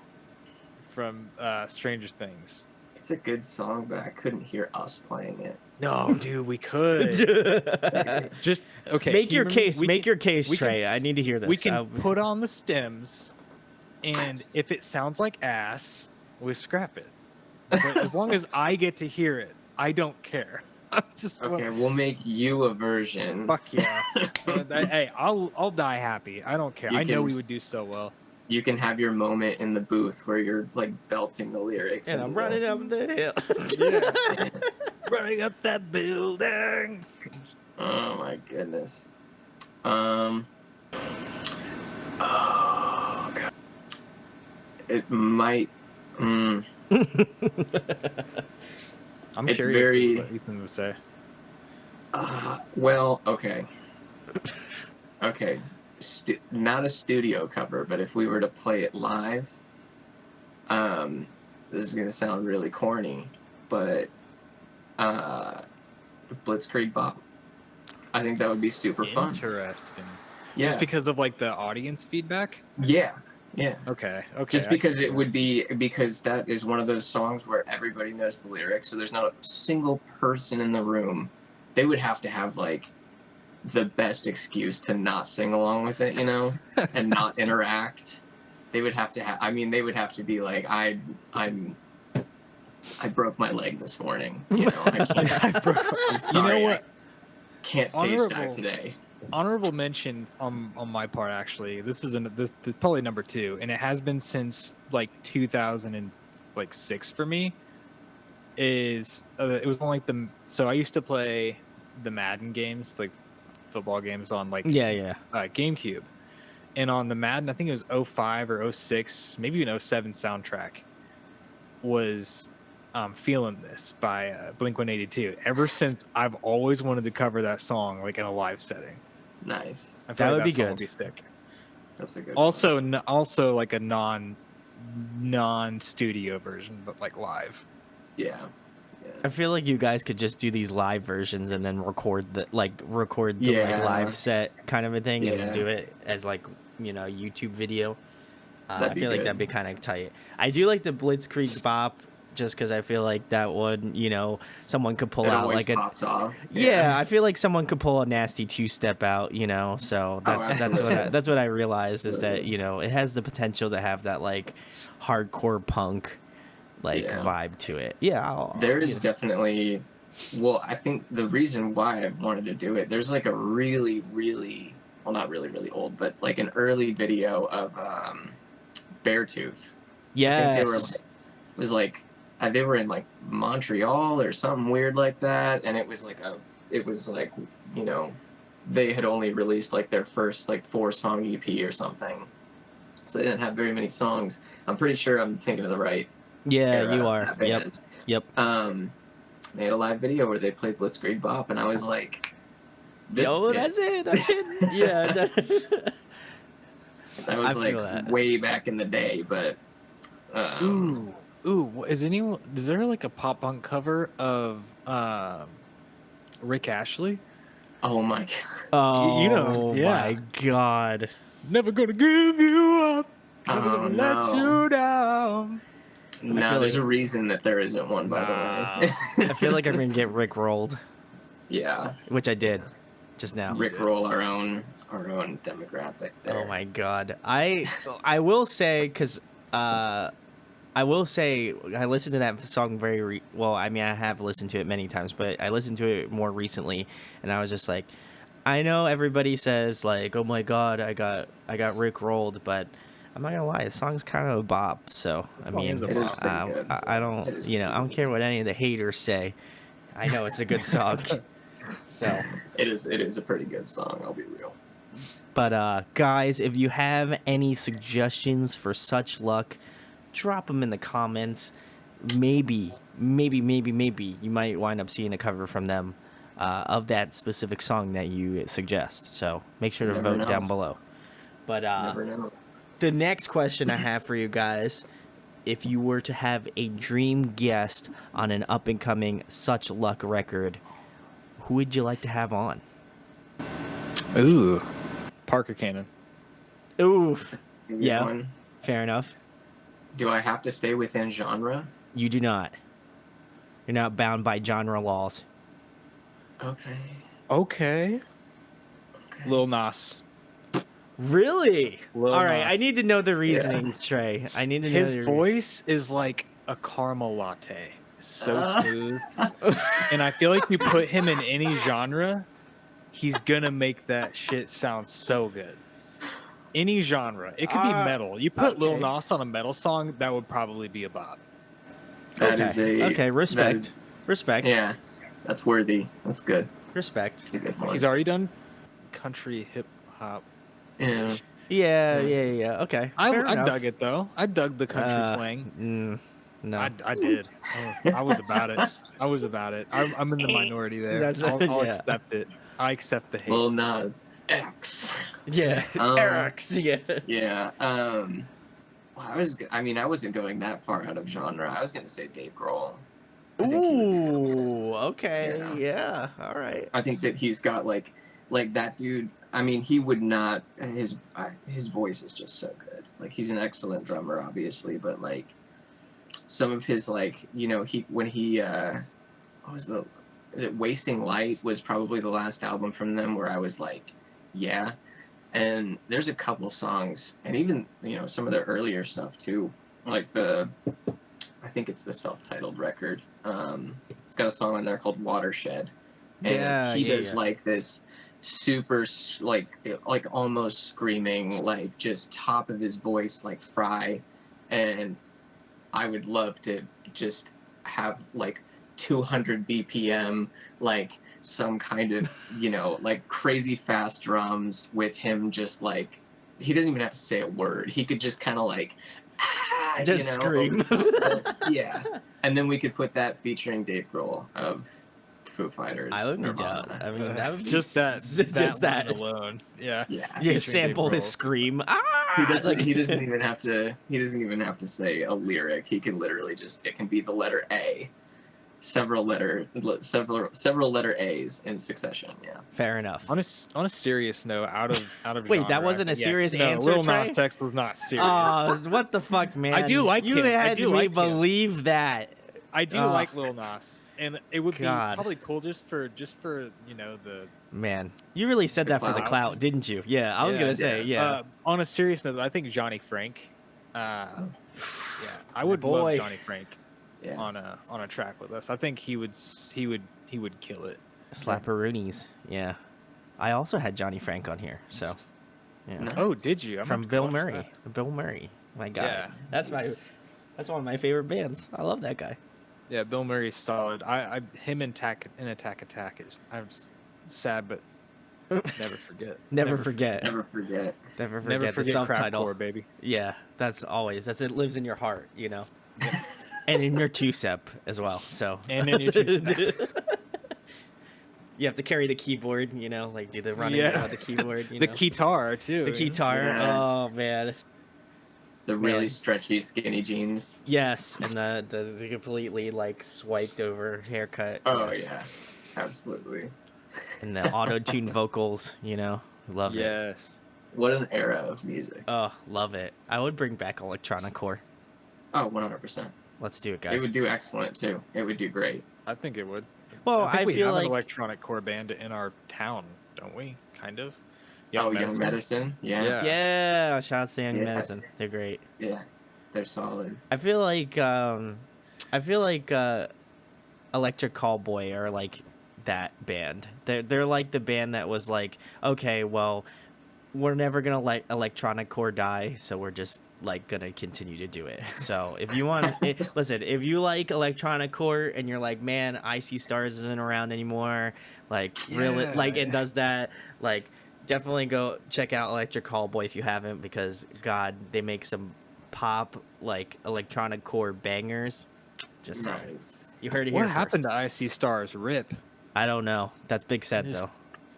from Stranger Things. It's a good song, but I couldn't hear us playing it. No, dude, we could. Just okay. Make your case. Make your case, Trey. I need to hear this. We can put on the stems, and if it sounds like ass, we scrap it. But as long as I get to hear it, I don't care. Okay, we'll make you a version. Fuck yeah. Hey, I'll die happy. I don't care. I know we would do so well. you can have your moment in the booth where you're like belting the lyrics. And I'm running up the hill. Yeah. Running up that building. Oh my goodness. Oh god. It might. I'm It's curious very- what Ethan would say. Well, okay. Okay. Not a studio cover, but if we were to play it live, this is gonna sound really corny, but Blitzkrieg Bop. I think that would be super fun. Interesting. Yeah. Just because of like the audience feedback? Yeah. Yeah. Okay. Just because it would be, because that is one of those songs where everybody knows the lyrics, so there's not a single person in the room. They would have to have like the best excuse to not sing along with it, you know, and not interact. They would have to have. I mean, they would have to be like, I broke my leg this morning. You know, I can't. I'm sorry. You know what? I can't stage dive today. Honorable mention on my part, actually. This is this probably number 2, and it has been since like 2006 for me. Is it was on like so I used to play the Madden games, like football games on like GameCube, and on the Madden, I think it was 05 or 06, maybe even 07 soundtrack was Feeling This by Blink-182. Ever since, I've always wanted to cover that song like in a live setting. Nice. I feel That would like be song good. Would be sick. That's a good. Also like a non-studio version, but like live. Yeah. I feel like you guys could just do these live versions and then record the like live set kind of a thing and then do it as like, you know, YouTube video. I feel like that'd be kind of tight. I do like the Blitzkrieg Bop just because I feel like that would, you know, someone could pull out like pops off. Yeah, I feel like someone could pull a nasty 2-step out, you know. So that's what I realized is that, you know, it has the potential to have that like hardcore punk like vibe to it. Yeah, there is definitely. Well, I think the reason why I wanted to do it, there's like a really, really, well, not really, really old, but like an early video of Beartooth. Yes. I think they were in like Montreal or something weird like that, and it was like you know, they had only released like their first like 4-song EP or something, so they didn't have very many songs. I'm pretty sure I'm thinking of the right. Yeah, you are. Yep. They had a live video where they played Blitzkrieg Bop, and I was like, that's it. Yeah. That was like way back in the day, but. Is there like a pop punk cover of Rick Astley? Oh my god. Oh, you know, my god. Never gonna give you up. Never gonna no. let you down. No, there's a reason that there isn't one, by the way. I feel like I'm gonna get Rick rolled. Yeah. Which I did just now. Rick roll our own demographic there. Oh my god. I will say, because I listened to that song I mean, I have listened to it many times, but I listened to it more recently, and I was just like, I know everybody says like, oh my god, I got Rick rolled, but I'm not gonna lie, the song's kind of a bop. So I mean, I don't care what any of the haters say. I know it's a good song. So it is a pretty good song, I'll be real. But guys, if you have any suggestions for Such Luck, drop them in the comments. Maybe you might wind up seeing a cover from them of that specific song that you suggest. So make sure to vote down below. But the next question I have for you guys, if you were to have a dream guest on an up-and-coming Such Luck record, who would you like to have on? Ooh. Parker Cannon. Ooh. Yeah, fair enough. Do I have to stay within genre? You do not. You're not bound by genre laws. Okay. Lil Nas. Really? Lil All right, Nas. I need to know the reasoning, Trey. I need to know his voice is like a caramel latte. So smooth. And I feel like you put him in any genre, he's gonna make that shit sound so good. any genre. It could be metal. You put Lil okay. Nas on a metal song, that would probably be a bop. That is Respect. is- Respect. yeah, that's worthy. That's good. Respect. That's a good one. He's already done country hip hop. Yeah. Yeah. Okay. I Fair enough. dug it though. I dug the country twang. No. I did. I was about it. I was about it. I'm in the minority there. That's- I'll yeah. accept it. I accept the hate. Lil Nas X. Yeah. Eric's. Yeah. Yeah. Well, I wasn't going that far out of genre. I was gonna say Dave Grohl. I think he would be up there. Ooh. Okay. Yeah. Yeah. All right. I think that he's got like that dude. I mean, he would not. His voice is just so good. Like, he's an excellent drummer, obviously, but like some of his, like, you know, what was is it Wasting Light was probably the last album from them where I was like, yeah. And there's a couple songs, and even, you know, some of their earlier stuff too, like I think it's the self-titled record. It's got a song on there called Watershed, and he does like this super like almost screaming, like just top of his voice, like Fry. And I would love to just have like 200 BPM, like some kind of, you know, like crazy fast drums with him, just like, he doesn't even have to say a word. He could just kind of like, Just scream. Yeah. And then we could put that featuring Dave Grohl of Foo Fighters. I would be Nirvana. down. I mean, that would be just that. Just that alone. Yeah. Yeah. You sample his scream. He doesn't even have to say a lyric. He can literally it can be the letter A. Several letter A's in succession. Yeah. Fair enough. On a serious note, out of Wait, genre, that wasn't a serious answer, Lil Trey? Nas X was not serious. Oh, what the fuck, man! I do like you him. I had do me like him. believe that. I do like Lil Nas, and it would God. be probably cool just for you know the Man, you really said that for the clout, didn't you? Yeah, I was gonna say, yeah. On a serious note, I think Johnny Frank. Yeah, I would love Johnny Frank. Yeah. On a track with us. I think he would kill it. Slapperoonies, yeah. I also had Johnny Frank on here, so yeah. Nice. Oh, did you? From Bill Murray. Bill Murray, my guy. Yeah. That's one of my favorite bands. I love that guy. Yeah, Bill Murray's solid. Him in Attack is. I'm sad, but never forget. Never forget. Never forget. Never Never forget the forget self-title. crapcore, baby. Yeah, it lives in your heart, you know. And in your two-step as well. So. And in your two-step. You have to carry the keyboard, you know, like do the running with the keyboard. You the know? guitar too. The guitar. Yeah. Oh man. The really stretchy, skinny jeans. Yes, and the completely like swiped over haircut. Oh yeah, absolutely. And the auto-tune vocals, you know, love it. Yes. What an era of music. Oh, love it. I would bring back electronic core. Oh, 100%. Let's do it, guys. It would do excellent too. It would do great. I think it would. Well, I think we feel have like an electronic core band in our town, don't we? Kind of. Young Medicine. Yeah. Yeah, shout out to Young Yes. Medicine. They're great. Yeah. They're solid. I feel like Electric Callboy are like that band. They're like the band that was like, okay, well, we're never gonna let electronic core die, so we're just like gonna continue to do it. So if you want, listen, if you like electronic core and you're like, man, Icy Stars isn't around anymore, like really, like it does that, like definitely go check out Electric Callboy if you haven't, because God, they make some pop like electronic core bangers. Just saying. Nice. You heard it here What happened first. to Icy Stars? Rip. I don't know. That's Big Set They just though.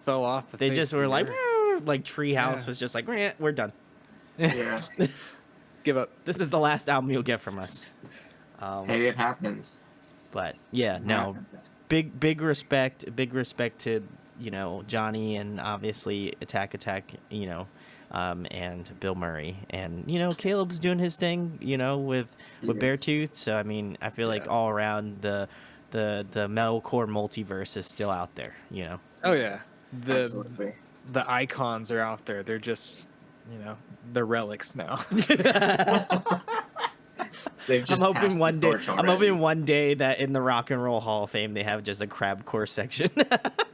Fell off the They face just of were the like, earth. like Treehouse was just like, we're done. Yeah. Give up. This is the last album you'll get from us. Hey, it happens. But yeah, It no, happens. big respect to, you know, Johnny and obviously Attack, you know, and Bill Murray, and you know Caleb's doing his thing, you know, with Yes. Beartooth. So I mean, I feel like all around the metalcore multiverse is still out there, you know. Oh yeah. Absolutely. The icons are out there. They're just, you know, the relics now. They've just passed the torch I'm already. hoping one day that in the Rock and Roll Hall of Fame they have just a crabcore section.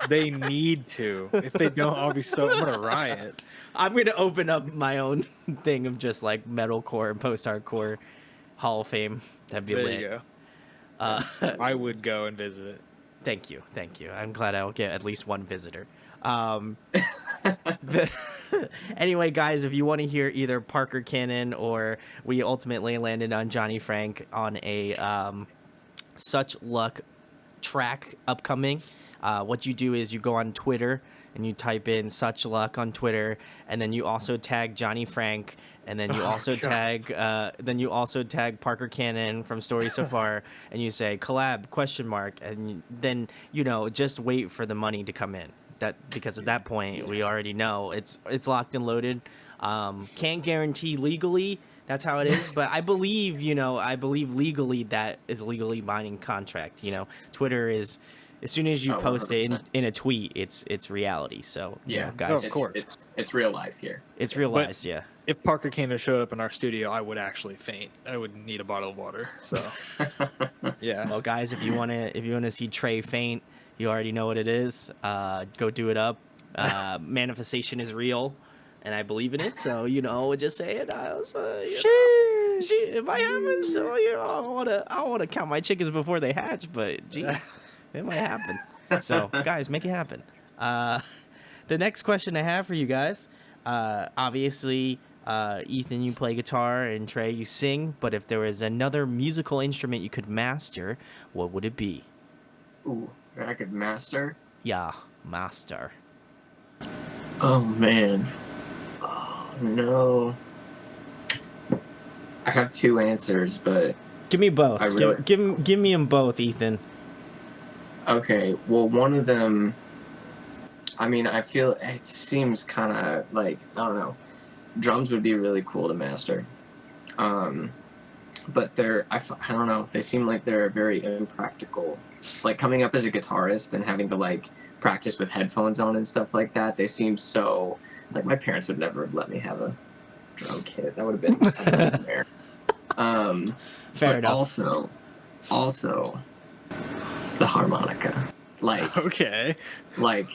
They need to. If they don't, I'm gonna riot. I'm gonna open up my own thing of just like metalcore and post-hardcore Hall of Fame. That'd be There lit. you go. Uh, I would go and visit it. Thank you. I'm glad I'll get at least one visitor. Anyway, guys, if you want to hear either Parker Cannon or we ultimately landed on Johnny Frank on a Such Luck track upcoming, what you do is you go on Twitter and you type in Such Luck on Twitter, and then you also tag Johnny Frank, and then you also tag Parker Cannon from Story So Far, and you say collab ? And then just wait for the money to come in. Because at that point we already know it's locked and loaded. Can't guarantee legally that's how it is, but I believe legally that is a legally binding contract. Twitter is, as soon as you post it in a tweet, it's reality. So guys, of course, it's real life here. It's real life. Yeah. If Parker Cannon showed up in our studio, I would actually faint. I would need a bottle of water. So yeah. Well, guys, if you wanna see Trey faint, you already know what it is. Go do it up. Manifestation is real, and I believe in it. So just say it. It might happen. So I don't wanna count my chickens before they hatch, but geez, it might happen. So guys, make it happen. The next question I have for you guys, obviously, Ethan, you play guitar, and Trey, you sing. But if there was another musical instrument you could master, what would it be? Ooh. That I could master? Yeah, master. Oh, man. Oh, no. I have two answers, but... Give me both. Give me them both, Ethan. Okay, well, one of them... I mean, I feel... It seems kind of like... I don't know. Drums would be really cool to master. But I don't know. They seem like they're very impractical. Like, coming up as a guitarist and having to, like, practice with headphones on and stuff like that, they seem so... Like, my parents would never have let me have a drum kit. That would have been a nightmare. Fair enough. Also, the harmonica. Like... Okay. Okay,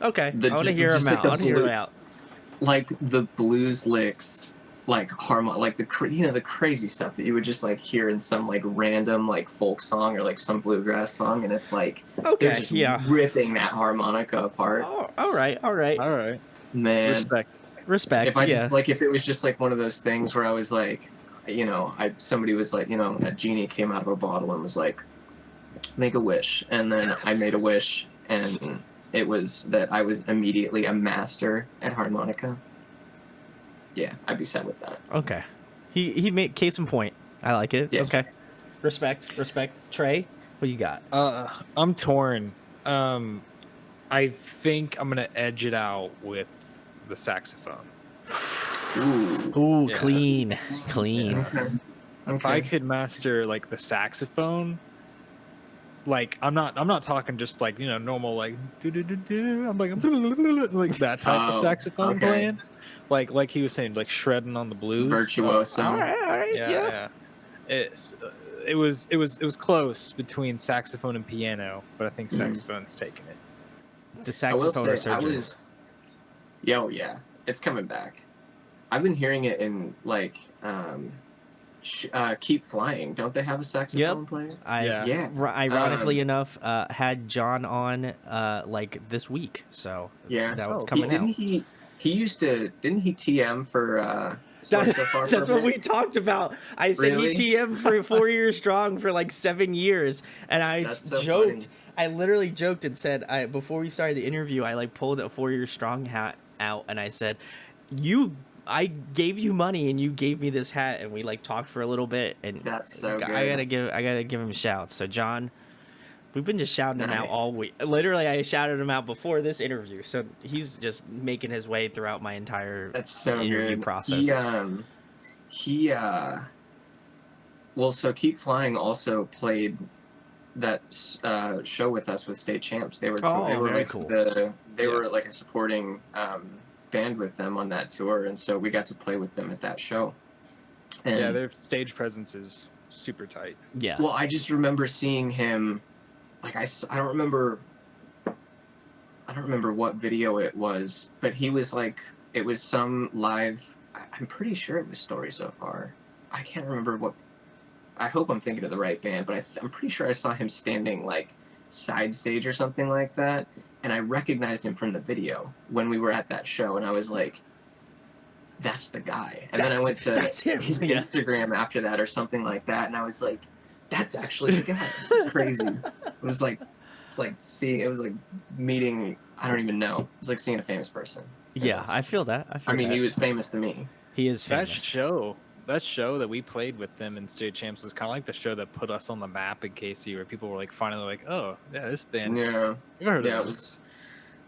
I want to hear them out. I want to hear them out. Like, the blues licks... like the crazy stuff that you would just like hear in some like random like folk song or like some bluegrass song, and it's like they're just ripping that harmonica apart. Oh, all right, man. Respect. If it was just like one of those things where I was like, somebody was like, a genie came out of a bottle and was like, make a wish, and then I made a wish, and it was that I was immediately a master at harmonica. Yeah, I'd be set with that. Okay. He made case in point. I like it. Yeah. Okay. Respect. Trey, what you got? I'm torn. I think I'm gonna edge it out with the saxophone. Ooh, Yeah. clean. Okay. If I could master like the saxophone, like I'm not talking just like normal like do. I'm like like that type of saxophone playing. Like he was saying, like shredding on the blues. Virtuoso. All right. Yeah. It was close between saxophone and piano, but I think saxophone's taking it. The saxophone resurgence. Yeah, it's coming back. I've been hearing it in like Keep Flying. Don't they have a saxophone player? Ironically enough, had John on like this week, so that was coming out. Didn't he TM for Story So Far? That's what we talked about. I said he TM for 4 years strong for like 7 years, and I joked. I literally joked and said, before we started the interview, I like pulled a 4 Year Strong hat out, and I said, I gave you money and you gave me this hat, and we like talked for a little bit, and that's so good. I gotta give him shouts. So John, we've been just shouting him out all week. Literally, I shouted him out before this interview, so he's just making his way throughout my entire interview process. So Keep Flying also played that show with us with State Champs. They were very cool. They were like a supporting band with them on that tour, and so we got to play with them at that show. And, Yeah, their stage presence is super tight. Yeah. well, I just remember seeing him. Like I don't remember. I don't remember what video it was, but he was like, it was some live. I'm pretty sure it was Story So Far. I can't remember what. I hope I'm thinking of the right band, but I'm pretty sure I saw him standing like side stage or something like that, and I recognized him from the video when we were at that show, and I was like, "That's the guy." And then I went to his Yeah. Instagram after that or something like that, and I was like, "That's actually the guy." It's crazy. It was like meeting. I don't even know. It was like seeing a famous person. Yeah, I feel that. I mean, he was famous to me. He is That famous. show that we played with them in State Champs was kind of like the show that put us on the map in KC, where people were like finally like, oh yeah, this band. Yeah, I've heard yeah. of It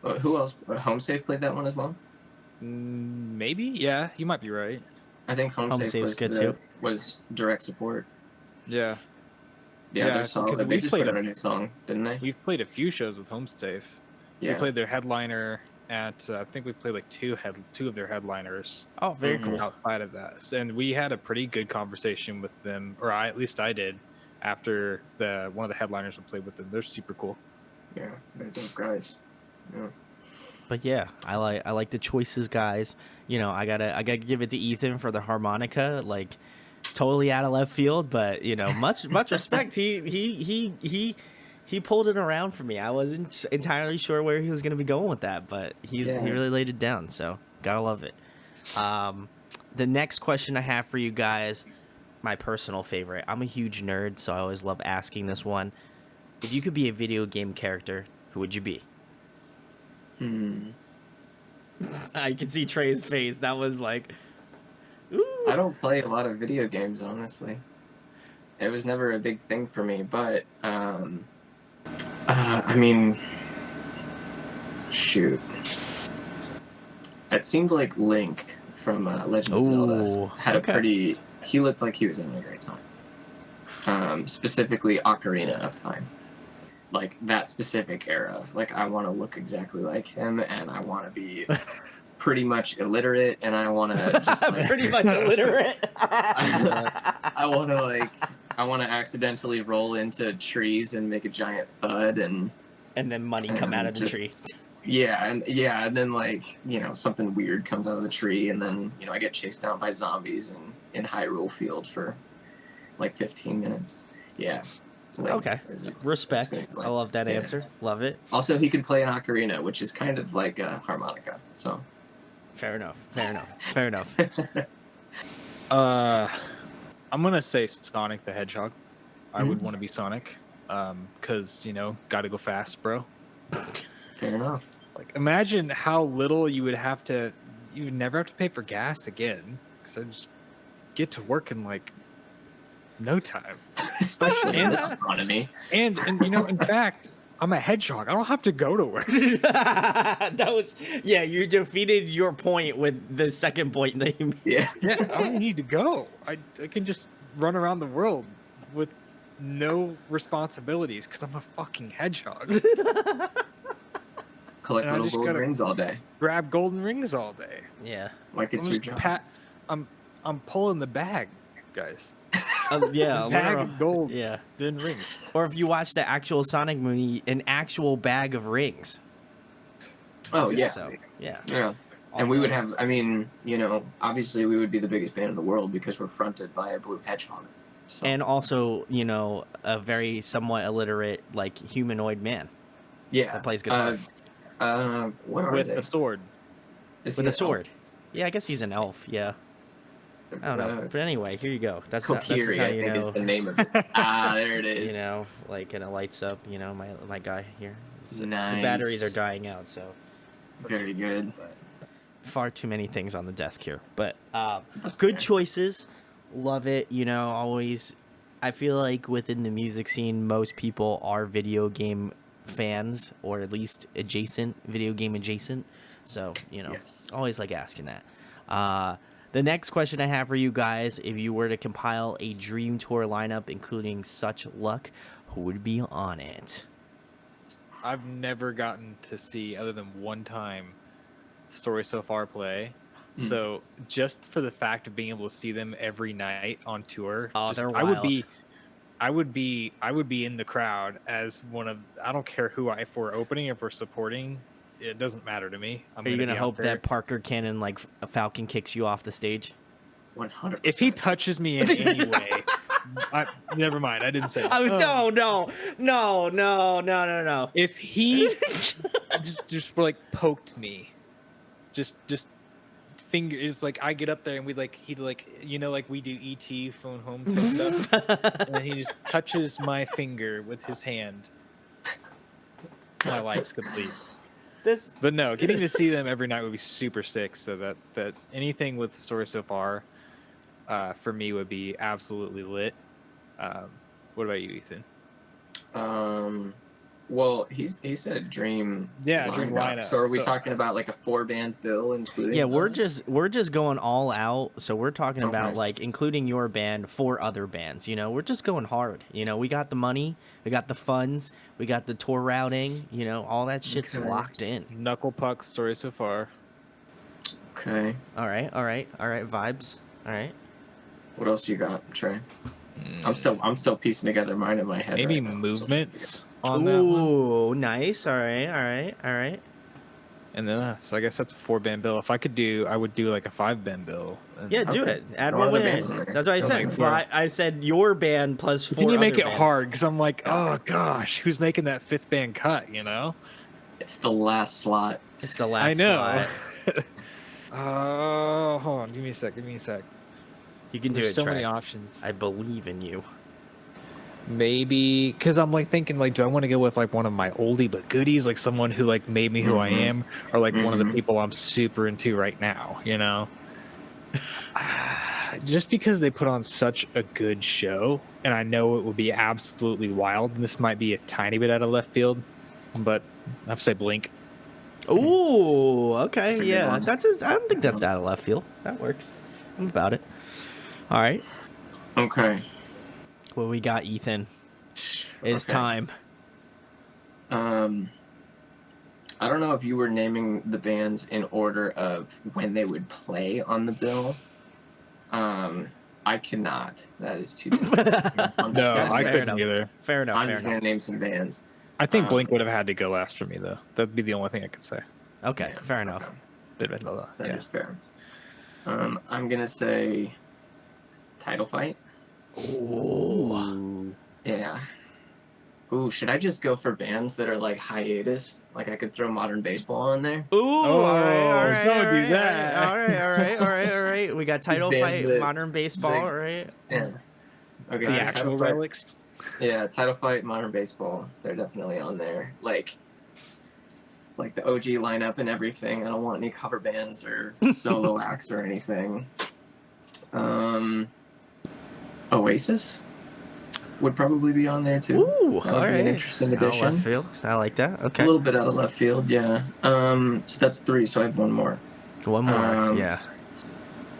them. was. Who else? Home Safe played that one as well. Maybe, yeah, you might be right. I think Home Safe Safe's good too. was direct support. Yeah, Yeah, Yeah, they're solid. because They we just played put out a- a new song, didn't they? we've played a few shows with Home Safe. Yeah. We played their headliner at I think we played like two of their headliners Oh, very Mhm. cool. outside of that, and we had a pretty good conversation with them, or at least I did, after one of the headliners we played with them. They're super cool. Yeah, they're dope guys. Yeah. But yeah, I like the choices, guys. You know, I gotta give it to Ethan for the harmonica, like totally out of left field, but you know, much respect. He pulled it around for me. I wasn't entirely sure where he was gonna be going with that, but he Yeah. really laid it down. So gotta love it. The next question I have for you guys, my personal favorite. I'm a huge nerd, so I always love asking this one. If you could be a video game character, who would you be? I can see Trey's face. That was like, ooh. I don't play a lot of video games, honestly. It was never a big thing for me, but I mean, shoot. It seemed like Link from Legend of Zelda Ooh, had okay. a pretty. He looked like he was having a great time. Specifically, Ocarina of Time. Like that specific era. Like I want to look exactly like him, and I want to be pretty much illiterate, and I want to just like, pretty much illiterate. I want to accidentally roll into trees and make a giant thud, and then money come out of the just- tree. and then like something weird comes out of the tree, and then I get chased down by zombies in Hyrule Field for like 15 minutes. Yeah. Like, Okay. Respect. I love that Yeah. answer. Love it. Also, he could play an ocarina, which is kind of like a harmonica. So Fair enough. Fair enough. Fair enough. I'm gonna say Sonic the Hedgehog. I would want to be Sonic, cause gotta go fast, bro. fair enough. Like, imagine how little you would never have to pay for gas again, because I just get to work in like no time. Especially in this economy. And in fact, I'm a hedgehog. I don't have to go to work. That was you defeated your point with the second point that you made. Yeah. Yeah, I don't need to go. I can just run around the world with no responsibilities because I'm a fucking hedgehog. Collect And I little just gold gotta- rings all day. Grab golden rings all day. Yeah. Like it's I'm your just job. I'm pulling the bag, guys. Yeah. A bag literal- of gold Yeah. then rings. Or if you watch the actual Sonic movie, an actual bag of rings. Oh yeah. So yeah. Yeah. And we would have, I mean, obviously we would be the biggest band in the world because we're fronted by a blue hedgehog. So, And also, a very somewhat illiterate, like humanoid man yeah. that plays guitar What are With they? a sword. Is with he a sword. Yeah, I guess he's an elf. Yeah, I don't know. But anyway, here you go. That's Kokiri, how I you think know. is the name of it. There it is. Like, and it lights up. My guy here. Nice. The batteries are dying out, so Very good. far too many things on the desk here. But good choices. Love it. Always. I feel like within the music scene, most people are video game fans, or at least video game adjacent. So, Yes. always like asking that. The next question I have for you guys, if you were to compile a dream tour lineup, including Such Luck, who would be on it? I've never gotten to see, other than one time, Story So Far play. So just for the fact of being able to see them every night on tour, they're I would wild. be in the crowd as one of, I don't care if we're opening, if we're supporting, it doesn't matter to me. Are you gonna hope that Parker Cannon like a Falcon kicks you off the stage? 100%. If he touches me in any way, never mind. I didn't say that. No. If he just like poked me, just finger, it's like I get up there and he'd like, you know, like we do ET phone home type stuff, and then he just touches my finger with his hand. My life's complete. But no, getting to see them every night would be super sick. So that anything with the story so far, for me would be absolutely lit. What about you, Ethan? Well, he said dream. Yeah, dream lineup. So are we talking about like a 4-band bill including? Yeah, we're those? just going all out. So we're talking about like including your band, 4 other bands. You know, we're just going hard. You know, we got the money, we got the funds, we got the tour routing. You know, all that shit's locked in. Knuckle Puck story so far. Okay. All right. Vibes. All right. What else you got, Trey? I'm still piecing together mine in my head. Maybe right now, movements on that one. Ooh, nice. All right. And then, so I guess that's a 4-band bill. If I could do, I would do like a 5-band bill. Yeah, do it. Add One one of the in. bands in there. That's what I said. I said your band plus 4 Can you make other it bands. hard? Because I'm like, oh gosh, who's making that 5th band cut? You know? It's the last slot. It's the last I know. slot. Oh, hold on. Give me a sec. You can do There's it, so Trey. many options. I believe in you. Maybe because I'm like thinking like, do I want to go with like one of my oldie but goodies, like someone who like made me who I am, or like one of the people I'm super into right now, you know? Just because they put on such a good show, and I know it will be absolutely wild. And this might be a tiny bit out of left field, but I have to say Blink. Ooh, okay, That's a good yeah. one. I don't think that's out of left field. That works. I'm about it. All right. Okay. What we got, Ethan? It's Okay. time. I don't know if you were naming the bands in order of when they would play on the bill. I cannot. That is too difficult. No, I fair couldn't enough. either. Fair enough. I'm Fair just enough. gonna name some bands. I think Blink would have had to go last for me though. That'd be the only thing I could say. Okay, Yeah, fair enough. okay. They'd been low. That Yeah. is fair. I'm gonna say Title Fight. Ooh. Yeah. Ooh, should I just go for bands that are like hiatus? Like I could throw Modern Baseball in there. Ooh, all right. don't do all right, that. All right. We got Title bands Fight, that- Modern Baseball, all right? Yeah. Okay. The so actual Title Fight- relics. Yeah, Title Fight, Modern Baseball. They're definitely on there. Like the OG lineup and everything. I don't want any cover bands or solo acts or anything. Oasis would probably be on there too. Ooh, That would all be right. an interesting Out of left addition. field. I like that. A Okay. little bit out of left field, yeah. So that's 3, so I have one more. One more. Yeah.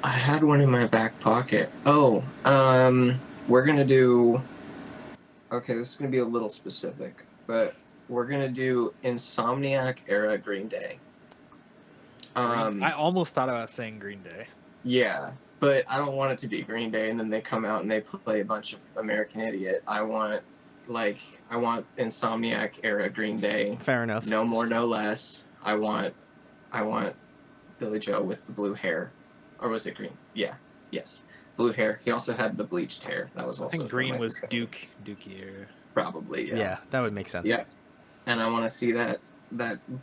I had one in my back pocket. Oh, we're gonna do. Okay, this is gonna be a little specific, but we're gonna do Insomniac era Green Day. I almost thought about saying Green Day. Yeah, but I don't want it to be Green Day, and then they come out and they play a bunch of American Idiot. I want Insomniac era Green Day. Fair enough. No more, no less. I want Billy Joe with the blue hair, or was it green? Yeah, yes, blue hair. He also had the bleached hair. That was I also. think from, Green like, was the- Dookie era. Probably, yeah. Yeah, that would make sense. Yeah, and I want to see that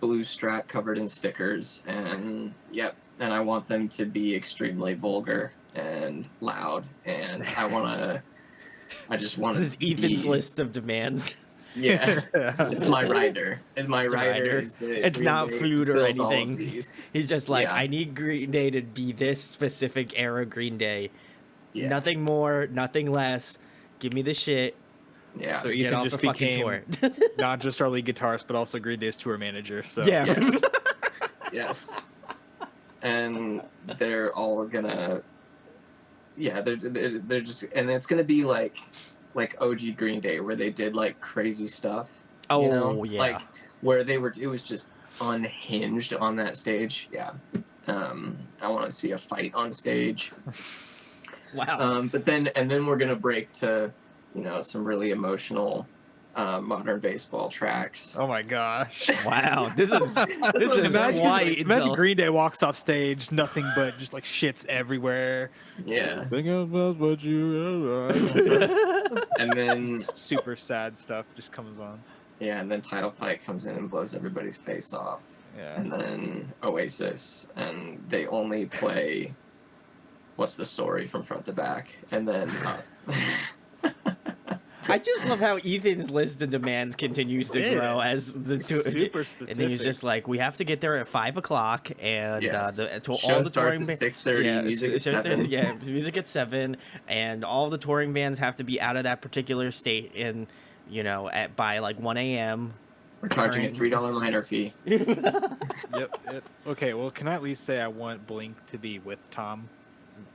blue Strat covered in stickers, and yep, and I want them to be extremely vulgar and loud, and I just want This is Ethan's list of demands. Yeah, it's my rider. It's my It's a rider. rider. Is the It's Green not Day food or builds all of anything. these. He's just like, Yeah. I need Green Day to be this specific era Green Day. Yeah. Nothing more, nothing less. Give me the shit. Yeah. So Get Ethan off just the fucking became tour. not just our lead guitarist, but also Green Day's tour manager. So Yeah. Yes. Yes. And they're all gonna. Yeah, they're just, and it's gonna be like OG Green Day, where they did like crazy stuff. Oh, yeah. Like where it was just unhinged on that stage. Yeah. I want to see a fight on stage. Wow. But then we're gonna break to, some really emotional modern baseball tracks. Oh my gosh. Wow. This is quite Imagine Green Day walks off stage, nothing but just like shits everywhere. Yeah. Think about what you And then super sad stuff just comes on. yeah, and then Title Fight comes in and blows everybody's face off. Yeah. And then Oasis, and they only play What's the Story from front to back, and then us. I just love how Ethan's list of demands continues to grow as the super and specific. then he's just like, we have to get there at 5 o'clock, and Yes. all Show the starts touring at 6:30. Music at 7. Yeah, music at 7, and all the touring bands have to be out of that particular state in, by like 1 a.m. We're charging a $3 minor fee. Yep. Okay, well, can I at least say I want Blink to be with Tom?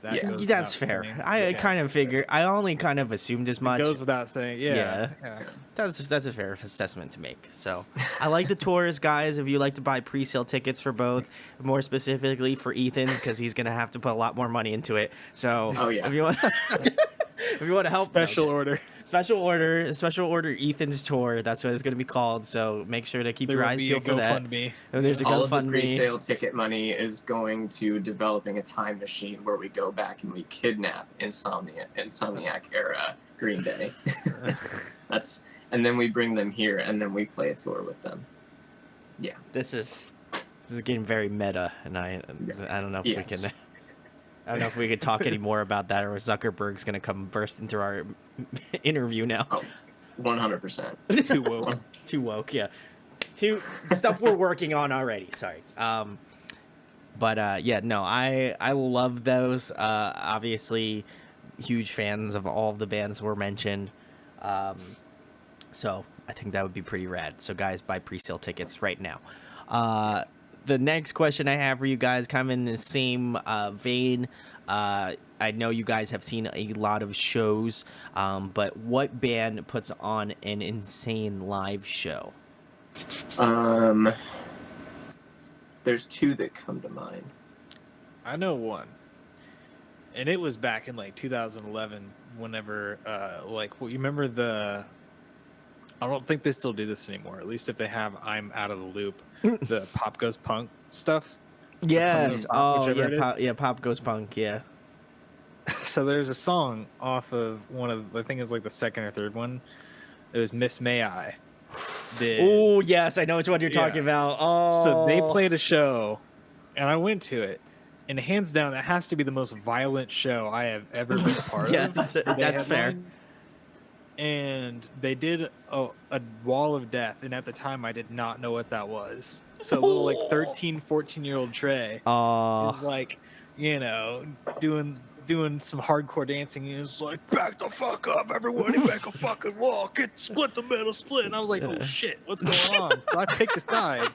That Yeah. goes That's without fair. saying. I Okay. kind of figure. I only kind of assumed as much. It goes without saying. Yeah. That's a fair assessment to make. So I like the tours, guys. If you like to buy pre-sale tickets for both, more specifically for Ethan's, because he's gonna have to put a lot more money into it. So Oh, yeah. if you want, if you want to help, Special order. special order Ethan's tour. That's what it's gonna be called. So make sure to keep There your will eyes be a peeled for that. GoFundMe. And there's a All of the GoFundMe. pre-sale ticket money is going to developing a time machine where we go back and we kidnap Insomniac era Green Day. And then we bring them here, and then we play a tour with them. Yeah. This is getting very meta, and I don't know if Yes. we can. I don't know if we could talk any more about that, or Zuckerberg's gonna come burst into our interview now. Oh, 100%. Too woke. Too woke, yeah. Too stuff we're working on already. Sorry. But yeah, no, I love those. Obviously, huge fans of all of the bands were mentioned. So I think that would be pretty rad. So guys, buy pre-sale tickets right now. The next question I have for you guys, kind of in the same vein. I know you guys have seen a lot of shows, but what band puts on an insane live show? There's two that come to mind. I know one. And it was back in like 2011 whenever you remember I don't think they still do this anymore. At least if they have, I'm out of the loop. The Pop Goes Punk stuff. Yes. Punk, Oh, whichever it yeah. is. Pop Goes Punk. Yeah. So there's a song off of one of, I think it's like the second or third one. It was Miss May I. Oh, yes. I know which one you're talking about. Oh. So they played a show, and I went to it. And hands down, that has to be the most violent show I have ever been a part of. Yes, that's fair. And they did a wall of death, and at the time I did not know what that was. So little like 13, 14-year-old Trey is like, doing some hardcore dancing. And he was like, back the fuck up, everybody, back a fucking wall, split the middle, split. And I was like, oh shit, what's going on? So I picked a side,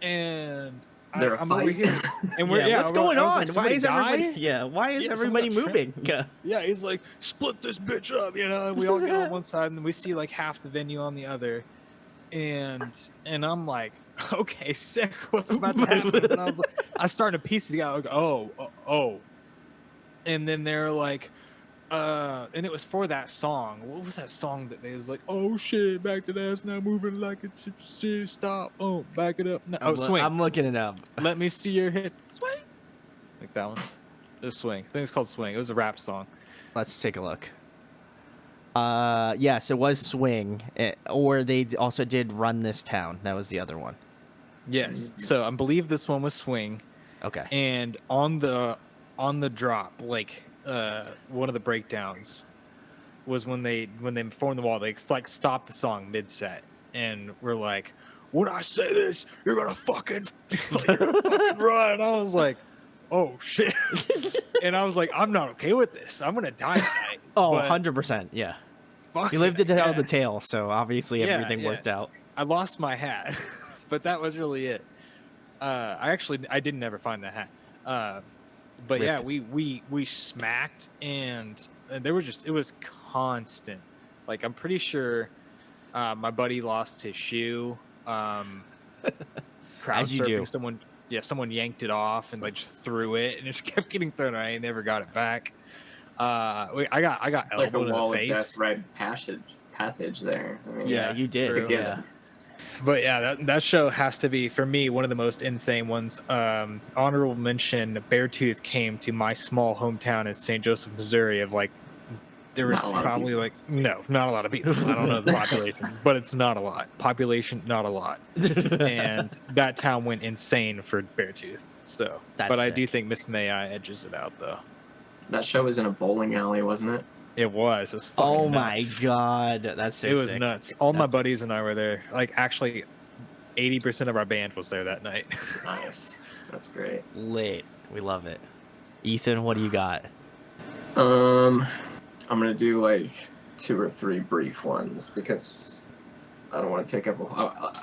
and I'm over here, and what's going on? Like, why is everybody? die? Yeah, why is Yeah, everybody someone got moving? Yeah, Yeah, he's like, split this bitch up, and we all get on one side, and we see like half the venue on the other, and I'm like, okay, sick, what's about to happen? And I started to piece it together, like, oh, and then they're like, and it was for that song. What was that song that they was like, oh shit, back to that, now moving like a shit, stop, oh, back it up, no, swing. I'm looking it up. Let me see your hit, swing. Like that one. It was Swing. I think it's called Swing. It was a rap song. Let's take a look. Yes, it was Swing, or they also did Run This Town. That was the other one. Yes. So I believe this one was Swing. Okay. And on the drop, like one of the breakdowns was when they performed the wall. They like stopped the song mid set, and we're like, when I say this, you're gonna fucking run. I was like, oh shit. And I was like, I'm not okay with this. I'm gonna die tonight. Oh, 100%. Yeah. Fuck You lived to it, tell the yes. tale, so obviously everything worked out. I lost my hat, but that was really it. I didn't ever find that hat. But Rip. yeah, we smacked, and there was it was constant. Like, I'm pretty sure my buddy lost his shoe. Crowd As you do. surfing someone. someone yanked it off and like just threw it, and it just kept getting thrown. I never got it back. I got Like a elbowed in the wall of death face. ride passage there. I mean, Yeah, you did. it's a true. given. Yeah. But yeah, that show has to be for me one of the most insane ones. Honorable mention: Beartooth came to my small hometown in St. Joseph, Missouri. Of like, there was Not a lot of probably people. like not a lot of people. I don't know the population, but it's not a lot. Population, not a lot. And that town went insane for Beartooth. So, That's but I do sick. think Miss May I edges it out though. That show was in a bowling alley, wasn't it? It was. It was fucking Oh nuts. my god, that's so It was sick. nuts. All my That's- buddies and I were there. Like, actually, 80% of our band was there that night. Nice. That's great. Lit. We love it. Ethan, what do you got? I'm gonna do like 2 or 3 brief ones because I don't want to take up.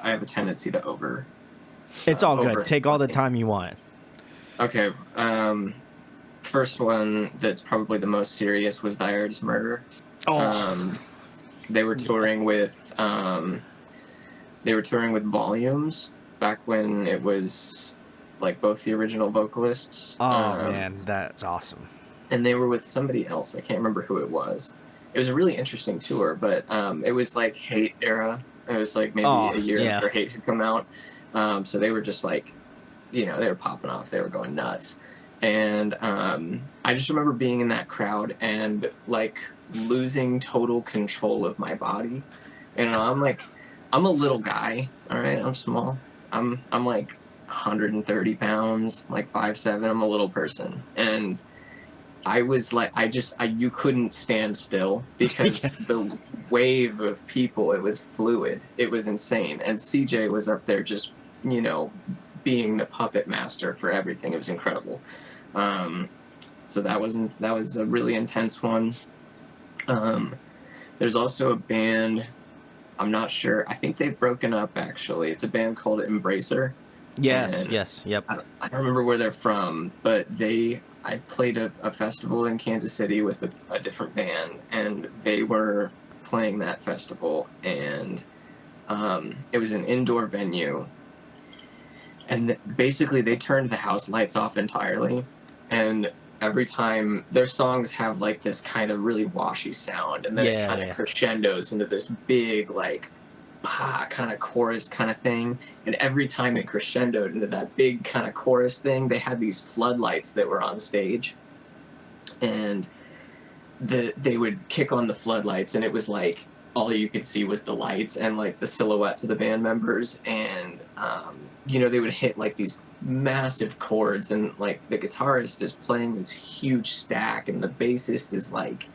I have a tendency to over. It's all good. over- Take all the time you want. Okay. First one that's probably the most serious was the Iris murder. Oh, They were touring with Volumes back when it was like both the original vocalists. man, that's awesome. And they were with somebody else. I can't remember who it was. It was a really interesting tour, but it was like Hate era. It was like maybe a year after Hate had come out. So they were just like, they were popping off. They were going nuts. And I just remember being in that crowd and like losing total control of my body. And I'm a little guy, all right? I'm small. I'm like 130 pounds, like 5'7". I'm a little person. And I was like, you couldn't stand still because the wave of people, it was fluid. It was insane. And CJ was up there just, being the puppet master for everything. It was incredible. So that was a really intense one. There's also a band, I'm not sure. I think they've broken up actually. It's a band called Embracer. Yes, And yep. I don't remember where they're from, but I played a festival in Kansas City with a different band, and they were playing that festival, and it was an indoor venue, and basically they turned the house lights off entirely, and every time their songs have like this kind of really washy sound, and then it kind of crescendos into this big like kind of chorus kind of thing, and every time it crescendoed into that big kind of chorus thing, they had these floodlights that were on stage, and they would kick on the floodlights, and it was like all you could see was the lights and like the silhouettes of the band members, and they would hit like these massive chords, and like the guitarist is playing this huge stack, and the bassist is like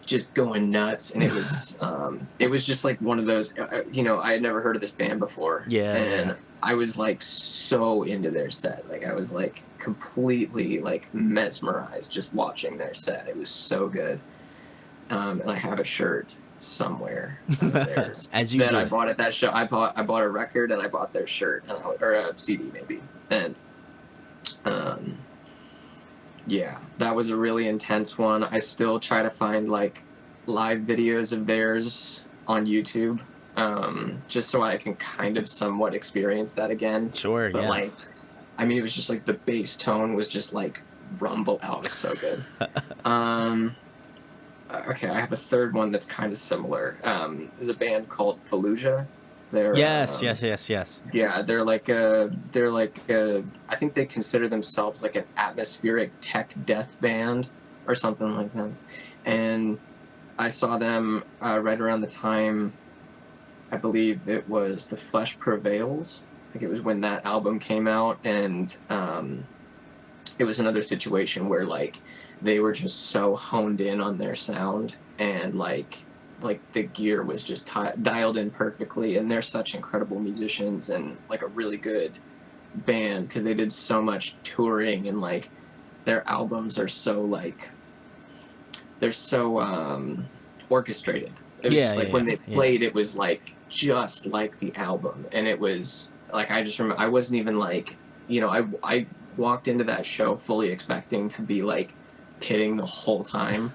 just going nuts, and it was just like one of those, I had never heard of this band before, and I was like so into their set, like I was like completely like mesmerized just watching their set. It was so good. And I have a shirt somewhere of theirs As you that do. I bought at that show. I bought a record, and I bought their shirt, and or a CD maybe, and yeah, that was a really intense one. I still try to find like live videos of theirs on YouTube, just so I can kind of somewhat experience that again. Sure, but yeah. like, I mean, it was just like the bass tone was just like rumble out. It was so good. Okay, I have a third one that's kind of similar. There's a band called Fallujah. They're Yes. Yeah, they're like I think they consider themselves like an atmospheric tech death band or something like that. And I saw them right around the time, I believe it was The Flesh Prevails. I think it was when that album came out, and it was another situation where like they were just so honed in on their sound, and like the gear was just dialed in perfectly, and they're such incredible musicians and like a really good band because they did so much touring, and like their albums are so like they're so orchestrated. It was just like when they played, it was like just like the album, and it was like I just remember I wasn't even like I walked into that show fully expecting to be like kidding the whole time,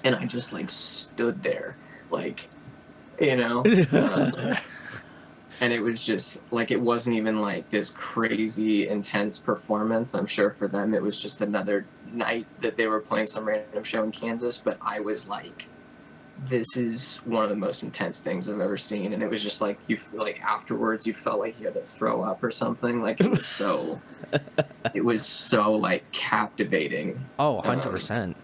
and I just like stood there like And it was just like, it wasn't even like this crazy intense performance. I'm sure for them it was just another night that they were playing some random show in Kansas, but I was like, this is one of the most intense things I've ever seen. And it was just like, you like afterwards you felt like you had to throw up or something. Like it was so like captivating. Oh, 100%.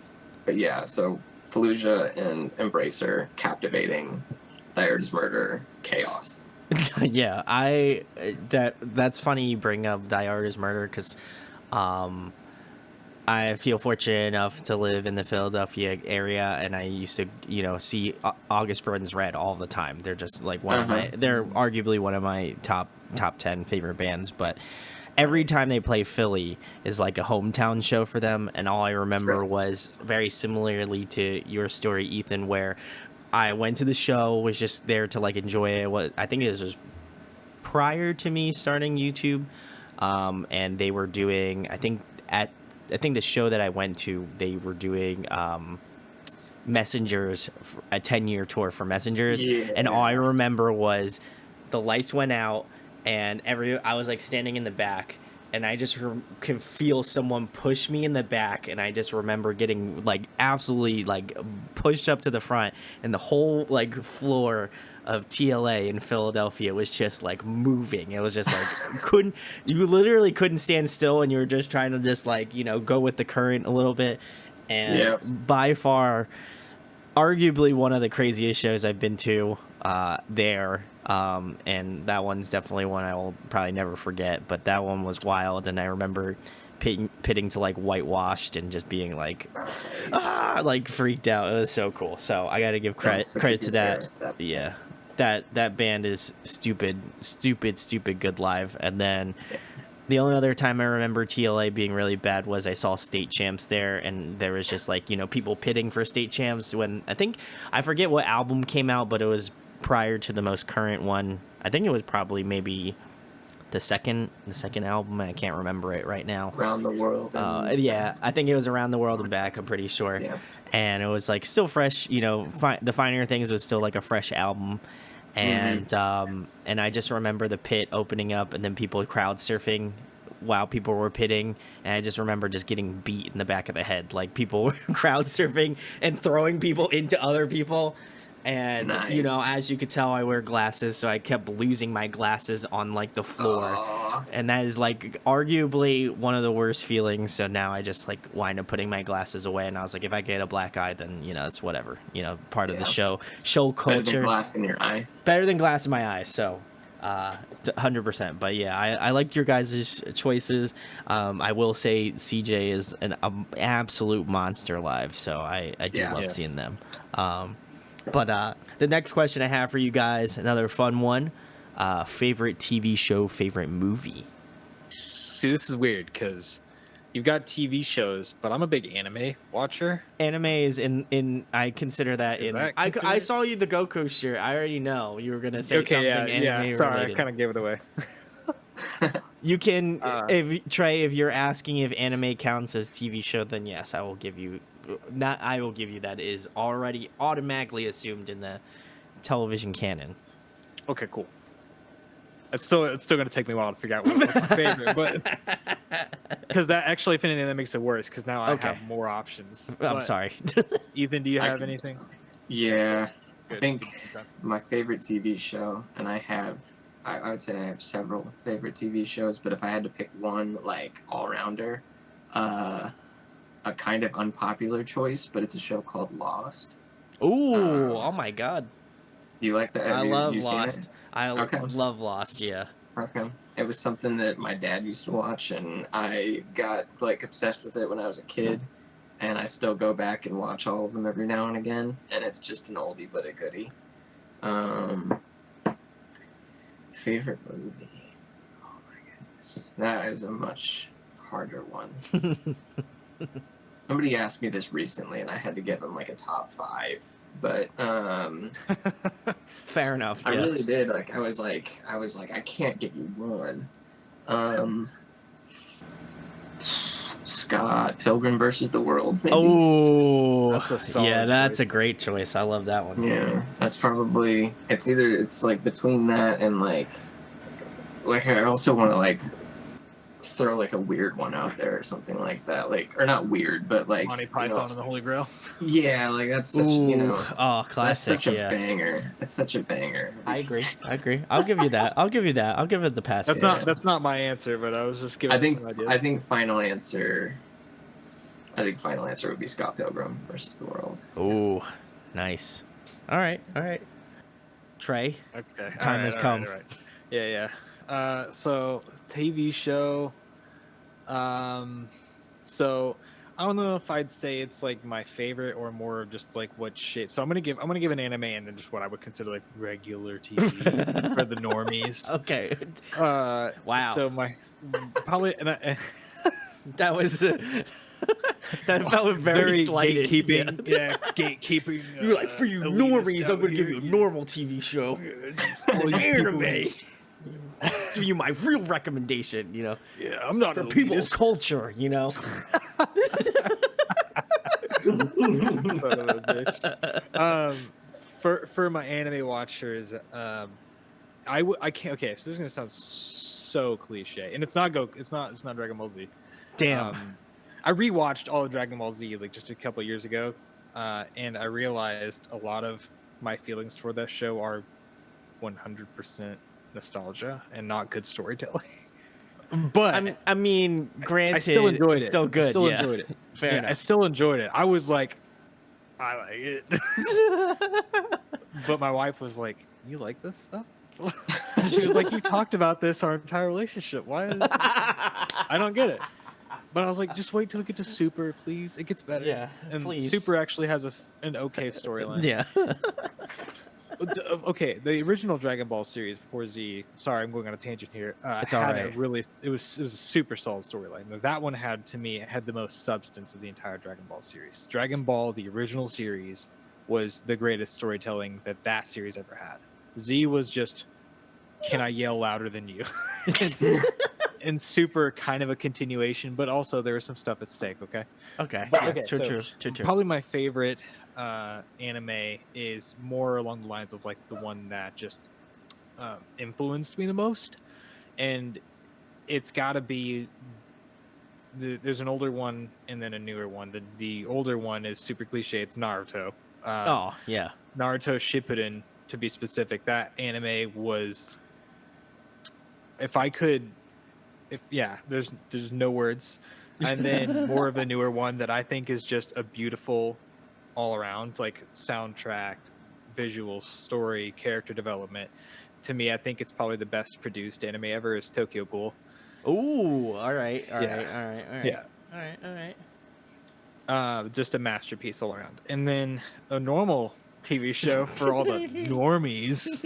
But yeah, so Fallujah and Embracer, captivating. Diar's Murder, chaos. Yeah, that's funny you bring up Diar's Murder, because I feel fortunate enough to live in the Philadelphia area, and I used to, see August Burns Red all the time. They're just like they're arguably one of my top 10 favorite bands, but every time they play Philly is like a hometown show for them, and all I remember was very similarly to your story, Ethan, where I went to the show, was just there to like enjoy it. I think it was just prior to me starting YouTube, and they were doing, I think the show that I went to, they were doing Messengers, a 10-year tour for Messengers, and all I remember was the lights went out, and I was like standing in the back, and I just could feel someone push me in the back, and I just remember getting like absolutely like pushed up to the front, and the whole like floor of TLA in Philadelphia was just like moving. It was just like you literally couldn't stand still, and you were just trying to just like go with the current a little bit. And by far, arguably one of the craziest shows I've been to there. And that one's definitely one I will probably never forget, but that one was wild, and I remember pitting to like Whitewashed and just being like like freaked out. It was so cool. So I gotta give credit to that. Yeah, that band is stupid good live. And then the only other time I remember TLA being really bad was I saw State Champs there, and there was just like people pitting for State Champs when I forget what album came out, but it was prior to the most current one. I think it was probably maybe the second album, and I can't remember it right now. Around the World. Yeah, I think it was Around the World and Back, I'm pretty sure. Yeah. And it was like still fresh, The Finer Things was still like a fresh album. And and I just remember the pit opening up, and then people crowd surfing while people were pitting, and I just remember just getting beat in the back of the head, like people were crowd surfing and throwing people into other people. And as you could tell, I wear glasses, so I kept losing my glasses on like the floor. And that is like arguably one of the worst feelings. So now I just like wind up putting my glasses away, and I was like, if I get a black eye, then it's whatever, part of the show culture. Better than glass in your eye. Better than glass in my eye. So 100%. But yeah, I like your guys' choices. I will say CJ is an absolute monster live, so I do love seeing them. But the next question I have for you guys, another fun one. Favorite TV show, favorite movie? See, this is weird because you've got TV shows, but I'm a big anime watcher. Anime is in I consider that in. I saw you the Goku shirt. I already know you were gonna say something anime Sorry, related. I kind of gave it away. You can, if you're asking if anime counts as TV show, then yes, I will give you. That is already automatically assumed in the television canon. Okay, cool. It's still going to take me a while to figure out what's my favorite, but because that actually, if anything, that makes it worse because now I have more options. I'm sorry. Ethan, do you have anything? Yeah, Good. I think my favorite TV show, and I would say I have several favorite TV shows, but if I had to pick one, like all-rounder, a kind of unpopular choice, but it's a show called Lost. Ooh, oh my god. You like that? I love Lost. I love Lost, yeah. Okay. It was something that my dad used to watch, and I got like obsessed with it when I was a kid, and I still go back and watch all of them every now and again, and it's just an oldie but a goodie. Favorite movie? Oh my goodness. That is a much harder one. Somebody asked me this recently, and I had to give them like a top 5. But fair enough. I really did. Like I was like, I can't give you one. Scott Pilgrim versus the World. Maybe. Oh, That's a solid yeah, that's choice. a great choice. I love that one. Yeah, that's probably. It's like between that and like I also want to like throw like a weird one out there or something like that, like, or not weird, but like Monty Python and the Holy Grail. Yeah, like that's such Ooh, oh, that's classic. such a Yeah, banger. That's such a banger. I agree. I'll give you that. I'll give it the pass. That's not my answer, but I was just giving some ideas. I think final answer would be Scott Pilgrim versus the World. Ooh, nice. All right. Trey. Okay. The time has come. All right. Yeah. So TV show. So I don't know if I'd say it's like my favorite or more just like what shape. So I'm gonna give an anime and then just what I would consider like regular TV for the normies. Okay. Wow. So my probably That was that felt very slighted. Gatekeeping. Yeah, gatekeeping. You're like, for you normies, I'm gonna give you a normal TV show. An anime. Give you my real recommendation, you know. Yeah, I'm not for people of culture, you know. Son of a bitch. For my anime watchers, I can't. Okay, so this is gonna sound so cliche, and it's not Dragon Ball Z. Damn. I rewatched all of Dragon Ball Z like just a couple of years ago, and I realized a lot of my feelings toward that show are 100% nostalgia and not good storytelling. But I mean, granted, I still enjoyed it. Still good. I still yeah. enjoyed it. Fair enough. I still enjoyed it. I was like, I like it. But my wife was like, "You like this stuff?" She was like, "You talked about this our entire relationship. Why?" I don't get it. But I was like, just wait till we get to Super, please. It gets better. Yeah, and please. Super actually has an okay storyline. Yeah. Okay, the original Dragon Ball series before Z. Sorry, I'm going on a tangent here. It's had all a right. really, it was a super solid storyline. That one had the most substance of the entire Dragon Ball series. Dragon Ball, the original series, was the greatest storytelling that series ever had. Z was just, can I yell louder than you? And Super, kind of a continuation, but also there was some stuff at stake. Okay. Okay. But, Yeah, okay, true. Probably my favorite anime is more along the lines of like the one that just influenced me the most, and it's got to be there's an older one and then a newer one. The older one is super cliche. It's Naruto. Oh yeah. Naruto Shippuden, to be specific. That anime was, there's no words. And then more of a newer one that I think is just a beautiful all around, like soundtrack, visual, story, character development. To me, I think it's probably the best produced anime ever is Tokyo Ghoul. Ooh, all right. Yeah. All right. Just a masterpiece all around. And then a normal TV show for all the normies.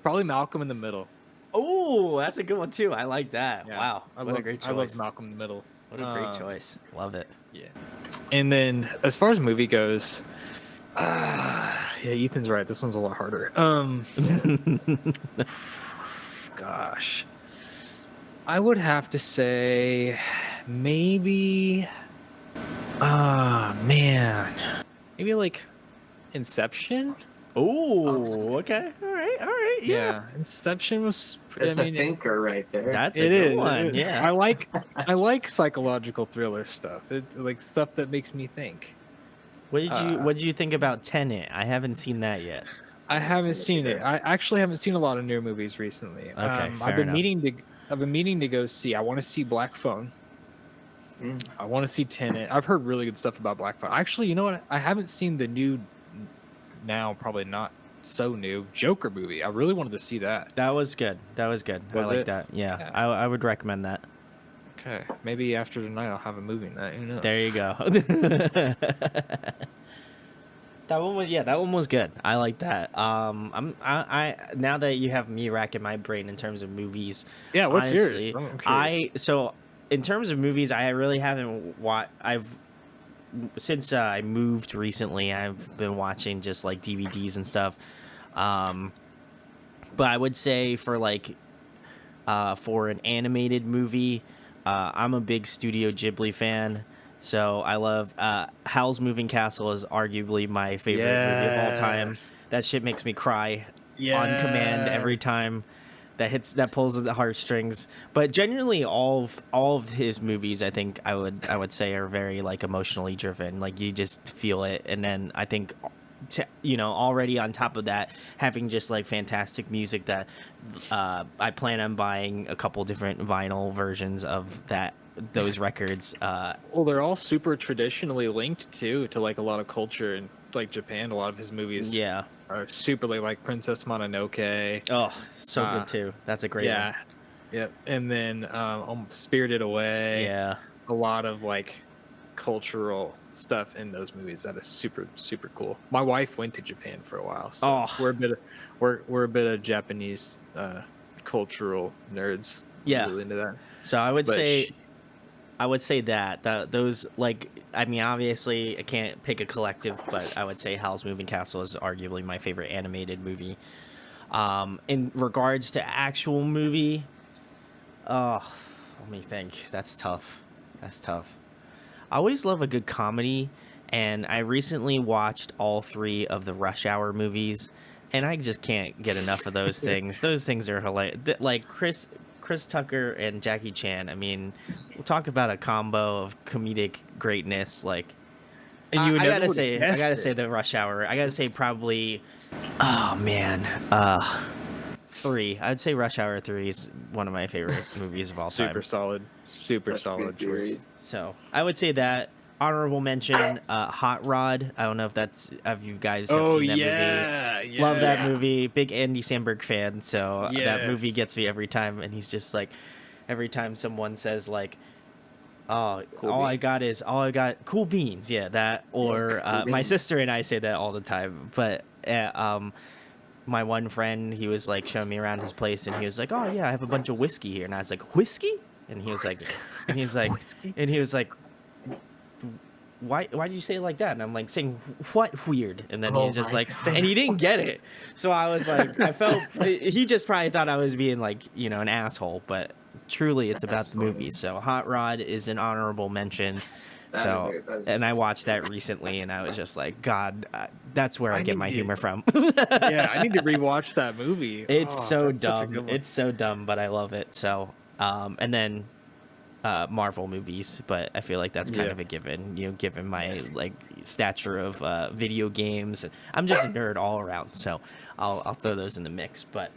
Probably Malcolm in the Middle. Oh, that's a good one too. I like that. Yeah. What a great choice. I love Malcolm in the Middle. What a great choice. Love it. Yeah. And then as far as movie goes, yeah, Ethan's right. This one's a lot harder. Gosh. I would have to say maybe maybe like Inception. Oh, okay. All right. Yeah. Inception was. That's a thinker right there. That's a good one. Yeah. I like psychological thriller stuff. Like stuff that makes me think. What did you think about Tenet? I haven't seen that yet. I haven't seen it. I actually haven't seen a lot of new movies recently. Okay, I've been meaning to go see. I want to see Black Phone. I want to see Tenet. I've heard really good stuff about Black Phone. Actually, you know what? I haven't seen the new, now probably not so new, Joker movie. I really wanted to see that. That was good. I Was like it? that. Yeah. Yeah. I would recommend that. Okay, maybe after tonight I'll have a movie night. Who knows? There you go. That one was good. I like that. I now that you have me racking my brain in terms of movies. Yeah, what's honestly, yours? I'm curious. So in terms of movies, I really haven't since I moved recently. I've been watching just like DVDs and stuff. But I would say for an animated movie, I'm a big Studio Ghibli fan, so I love Howl's Moving Castle is arguably my favorite movie of all time. Yes. That shit makes me cry on command every Yes. time. That pulls at the heartstrings. But generally, all of his movies, I think I would say are very like emotionally driven. Like you just feel it, and then I think, already on top of that, having just like fantastic music that I plan on buying a couple different vinyl versions of those records. Well, they're all super traditionally linked too to like a lot of culture in like Japan. A lot of his movies Yeah. are super like Princess Mononoke. Oh, so good too. That's a great one. Yeah. Yep. And then Spirited Away. Yeah. A lot of like cultural stuff in those movies that is super super cool. My wife went to Japan for a while, so we're a bit of Japanese cultural nerds. Yeah. We're really into that. So I would say that those, like, I mean, obviously I can't pick a collective, but I would say Howl's Moving Castle is arguably my favorite animated movie. In regards to actual movie, let me think. That's tough. I always love a good comedy, and I recently watched all 3 of the Rush Hour movies, and I just can't get enough of those things. Those things are hilarious. Like Chris Tucker and Jackie Chan. I mean, we'll talk about a combo of comedic greatness. Like, And I gotta say the Rush Hour. I gotta say probably, oh man, 3. I'd say Rush Hour 3 is one of my favorite movies of all time. Super solid choice. So I would say that. Honorable mention, Hot Rod. I don't know if you guys have seen that movie. Love that movie. Big Andy Samberg fan. So that movie gets me every time. And he's just like, every time someone says like, oh, Cool all I beans. got cool beans. Yeah, that. Or cool my beans. sister and I say that all the time. But my one friend, he was like showing me around his place, and he was like, oh yeah, I have a bunch of whiskey here. And I was like, whiskey? And he was like, why did you say it like that? And I'm like, saying what weird? And then he's just like, God. and he didn't get it. So I was like, I felt, he just probably thought I was being like, an asshole, but truly it's about the movie. So Hot Rod is an honorable mention. And I watched that recently, and I was just like, God, that's where I get my humor from. Yeah, I need to rewatch that movie. It's so that's such a good dumb. one. It's so dumb, but I love it. So, and then Marvel movies, but I feel like that's kind of a given, given my like stature of video games. I'm just a nerd all around, so I'll throw those in the mix. But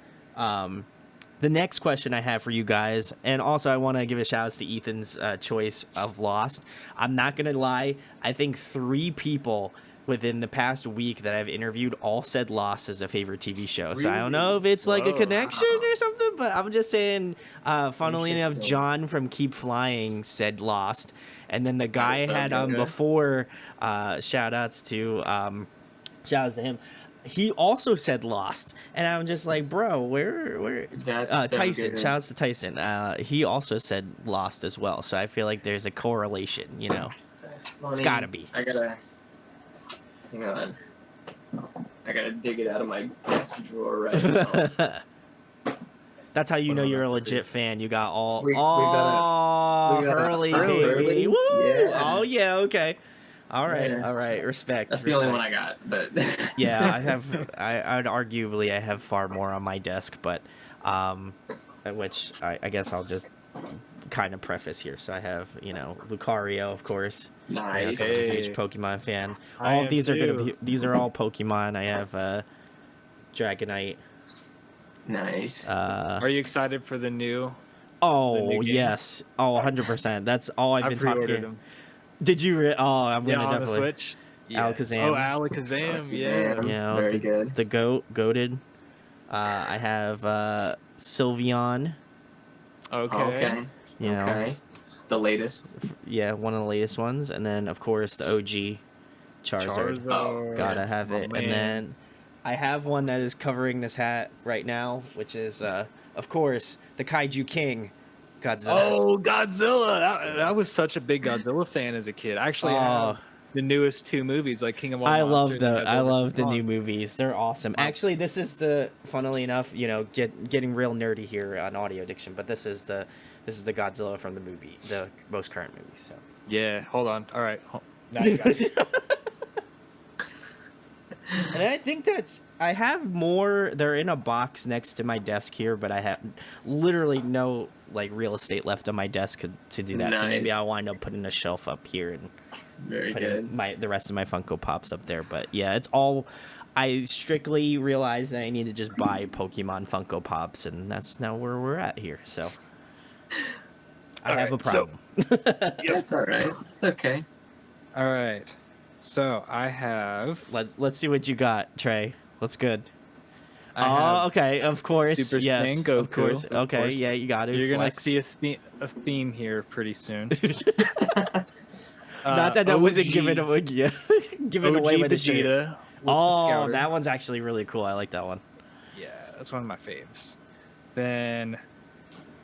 the next question I have for you guys, and also I want to give a shout out to Ethan's choice of Lost. I'm not gonna lie, I think 3 people within the past week that I've interviewed all said Lost is a favorite TV show. So I don't know if it's like a connection or something, but I'm just saying, funnily enough, John from Keep Flying said Lost. And then the guy I had on before, shout outs to him, he also said Lost. And I'm just like, bro, where Tyson, good. shout outs to Tyson. He also said Lost as well. So I feel like there's a correlation, That's funny. It's gotta be. Hang on. I gotta dig it out of my desk drawer right now. That's how you know you're a legit fan. You got we got Hurley, Hurley. baby. Woo! Yeah. Oh yeah, okay. All right, Yeah. Respect. That's the only one I got, but Yeah, I'd arguably I have far more on my desk, but which I guess I'll just kind of preface here. So I have, Lucario, of course. Nice. I'm a huge Pokemon fan. I All of am these are too. these are all Pokemon. I have Dragonite. Nice. Are you excited for the new? Oh, games? yes. Oh, 100%. That's all I've been pre-ordered talking. them. Did you? I'm Yeah, gonna on the definitely. Switch. Yeah. Alakazam. Oh, Alakazam. Yeah. Very good. The goated. I have Sylveon. Okay. Okay. The latest. Yeah, one of the latest ones, and then of course the OG Charizard. Oh, Gotta yeah. have it. man. And then I have one that is covering this hat right now, which is of course the Kaiju King, Godzilla. Oh, Godzilla! I was such a big Godzilla fan as a kid. Actually, I have the newest 2 movies, like King of All I Monsters. I love the Kong. new movies. They're awesome. Actually, this is funnily enough, getting real nerdy here on Audio Addiction, but this is the Godzilla from the movie, the most current movie. So Yeah, hold on. All right. Now you got it. and I think I have more. They're in a box next to my desk here, but I have literally no like real estate left on my desk to do that. So maybe Nice. I'll wind up putting a shelf up here and Very putting good. the rest of my Funko Pops up there. But yeah, it's all. I strictly realized that I need to just buy Pokemon Funko Pops, and that's now where we're at here. So I have a problem. That's all right. It's okay. All right. So I have. Let's see what you got, Trey. What's good? I have okay, of course. Super Yes, Saiyan Goku. of course. Of Okay, course. yeah, you got it. You're gonna Flex. see a theme here pretty soon. Not that wasn't OG given away. Yeah, given OG away with the shirt. Vegeta. with the Oh, Scouter. that one's actually really cool. I like that one. Yeah, that's one of my faves. Then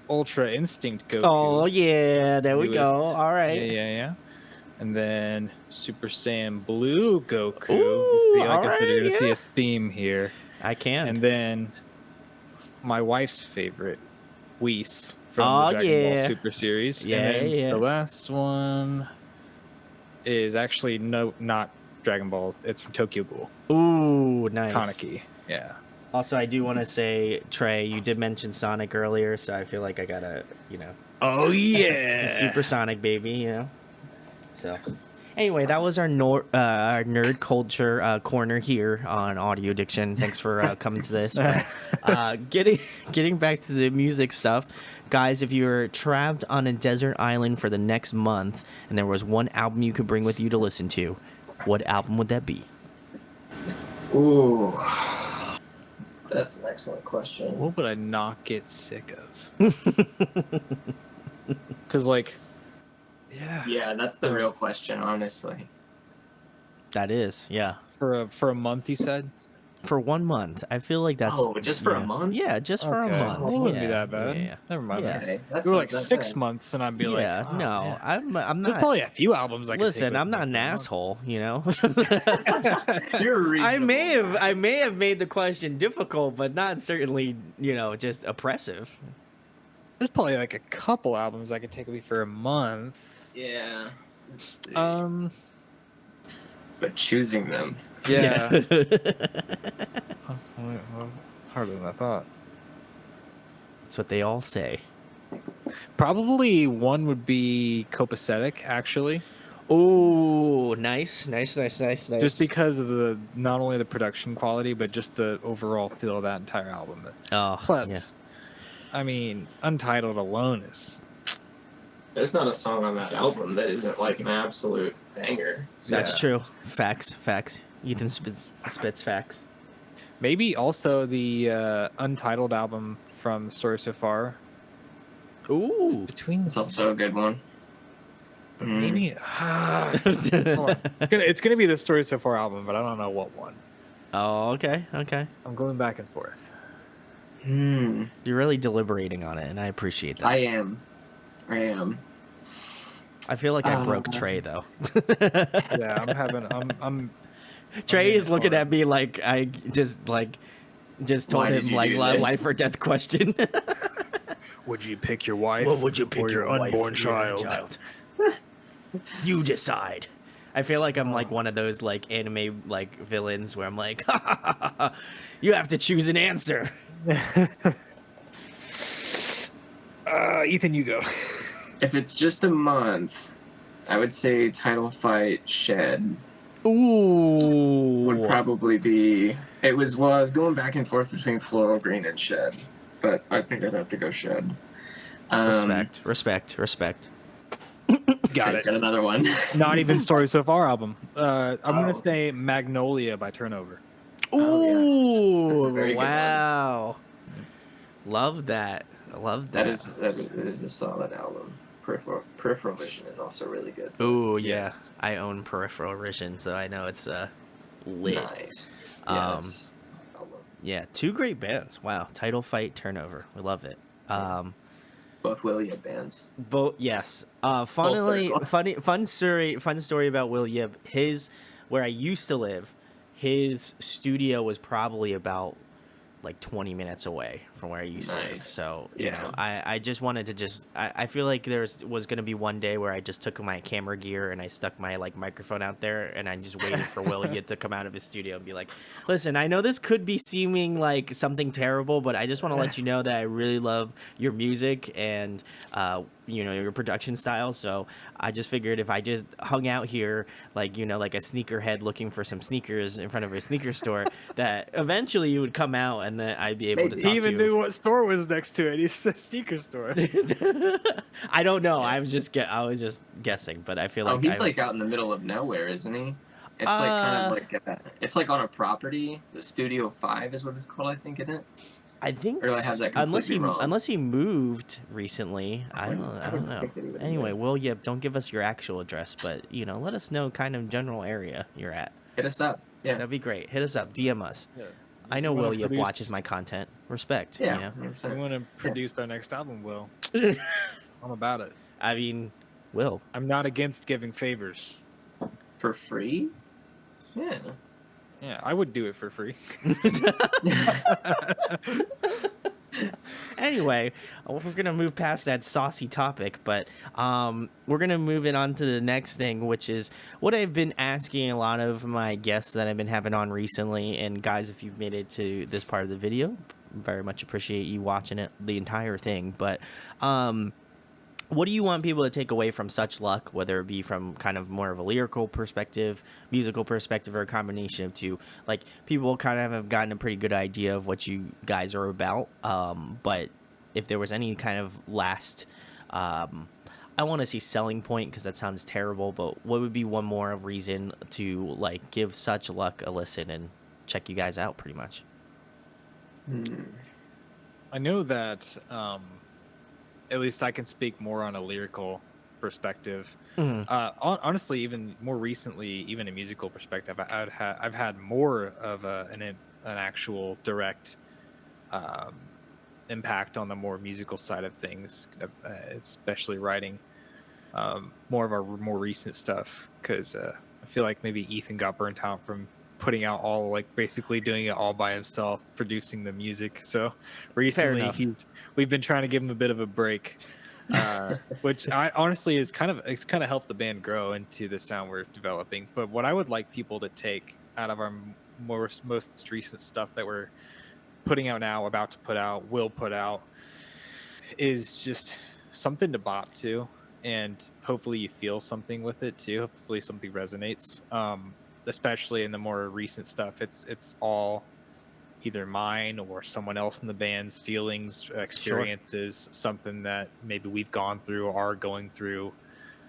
Ultra Instinct Goku. Oh yeah, there we go. Newest. All right. Yeah. And then Super Saiyan Blue Goku. Ooh, You see, like I alright, said, you're gonna see yeah. a theme here. I can. And then my wife's favorite, Whis from Oh, the Dragon Ball yeah. Super series. Yeah, and then yeah. the last one is actually not Dragon Ball. It's from Tokyo Ghoul. Ooh, nice. Kaneki. Yeah. Also, I do want to say, Trey, you did mention Sonic earlier, so I feel like I gotta, Oh yeah. the Super Sonic baby, So, anyway, that was our our nerd culture corner here on Audio Addiction. Thanks for coming to this. But, getting back to the music stuff, guys, if you're trapped on a desert island for the next month and there was one album you could bring with you to listen to, what album would that be? Ooh, that's an excellent question. What would I not get sick of? Because yeah, Yeah, that's the real question, honestly. That is, yeah. for a month you said. For 1 month, I feel like that's just for a month? Yeah, just for a Okay. month. Well, it wouldn't be Yeah, that bad. Yeah, Never mind. Yeah. Okay, that's It were not like that 6 bad. months, and I'd be yeah. like, oh, No, man. I'm There's not. probably a few albums I could Listen, take I'm with not me an for a month. asshole, You're reasonable. I may have made the question difficult, but not certainly, just oppressive. There's probably like a couple albums I could take with me for a month. Yeah. Let's see. But choosing them. Yeah. It's harder than I thought. That's what they all say. Probably one would be Copacetic, actually, Oh, nice. just because of not only the production quality, but just the overall feel of that entire album. Oh, Plus, I mean, Untitled alone is. There's not a song on that album that isn't like an absolute banger. that's Yeah. true. Facts. Ethan spits facts. Maybe also the Untitled album from Story So Far. It's Ooh. between It's also a good one. maybe hold on. It's gonna be the Story So Far album, but I don't know what one. Oh, okay. I'm going back and forth. Hmm. You're really deliberating on it, and I appreciate that. I am. I feel like I broke Trey though. Yeah, I'm Trey in is looking for it. at me like I just told Why did him you like do a this? life or death question. Would you pick your wife? What would you pick or your wife unborn or your child? You decide. I feel like I'm like one of those like anime like villains where I'm like, you have to choose an answer. Ethan, you go. If it's just a month, I would say Title Fight Shed Ooh. would probably be. I was going back and forth between Floral Green and Shed, but I think I'd have to go Shed. Respect. Got Trey's it. got another one. Not even Story So Far album. I'm Oh. gonna say Magnolia by Turnover. Oh, yeah. Ooh. That's a very good one. Wow. Love that. I love that. That is a solid album. Peripheral Vision is also really good. Ooh, yeah. Yes. I own Peripheral Vision, so I know it's lit. Nice. Um, Yeah, that's album. Yeah, two great bands. Wow. Title Fight Turnover. We love it. both Will Yip bands. Both, yes. Funnily, circle. fun story about Will Yip. Where I used to live, his studio was probably about like 20 minutes away from where I used to live. Nice. So, you Yeah. know, I just wanted to I feel like was going to be one day where I just took my camera gear and I stuck my like microphone out there and I just waited for Will Yip to come out of his studio and be like, listen, I know this could be seeming like something terrible, but I just want to let you know that I really love your music and, you know, your production style. So I just figured if I just hung out here, like, you know, like a sneakerhead looking for some sneakers in front of a sneaker store, that eventually you would come out and then I'd be able to Maybe. talk He even to you. knew what store was next to it. He said sneaker store. I don't know. Yeah. I was just guessing, but I feel like He's like out in the middle of nowhere, isn't he? It's like kind of like it's like on a property. The Studio 5 is what it's called, I think, isn't it? I think Or do I have that completely wrong? unless he moved recently, I don't wouldn't know. think that he would Anyway, move. Will Yip, don't give us your actual address, but you know, let us know kind of general area you're at. Hit us up. Yeah. That'd be great. Hit us up, DM us. Yeah. I know You wanna Will Yip produce- watches my content. Respect. Yeah. You know? 100%. We want to produce our next album, Will. I'm about it. I mean, Will. I'm not against giving favors. For free? Yeah. Yeah, I would do it for free. Anyway, we're gonna move past that saucy topic, but we're gonna move it on to the next thing, which is what I've been asking a lot of my guests that I've been having on recently. And guys, if you've made it to this part of the video, very much appreciate you watching it the entire thing. But what do you want people to take away from Such Luck, whether it be from kind of more of a lyrical perspective, musical perspective, or a combination of two? Like, people kind of have gotten a pretty good idea of what you guys are about, but if there was any kind of last, I want to see selling point because that sounds terrible, but what would be one more reason to like give Such Luck a listen and check you guys out pretty much? I know that at least I can speak more on a lyrical perspective. Honestly, even more recently, even a musical perspective, I've had more of an actual direct impact on the more musical side of things, especially writing more of our more recent stuff, because I feel like maybe Ethan got burnt out from putting out all, like, basically doing it all by himself, producing the music. So recently we've been trying to give him a bit of a break, which I honestly it's kind of helped the band grow into the sound we're developing. But what I would like people to take out of our most recent stuff that we're putting out now, about to put out, will put out, is just something to bop to, and hopefully you feel something with it too. Hopefully something resonates. Especially in the more recent stuff, it's all either mine or someone else in the band's feelings, experiences, something that maybe we've gone through or are going through.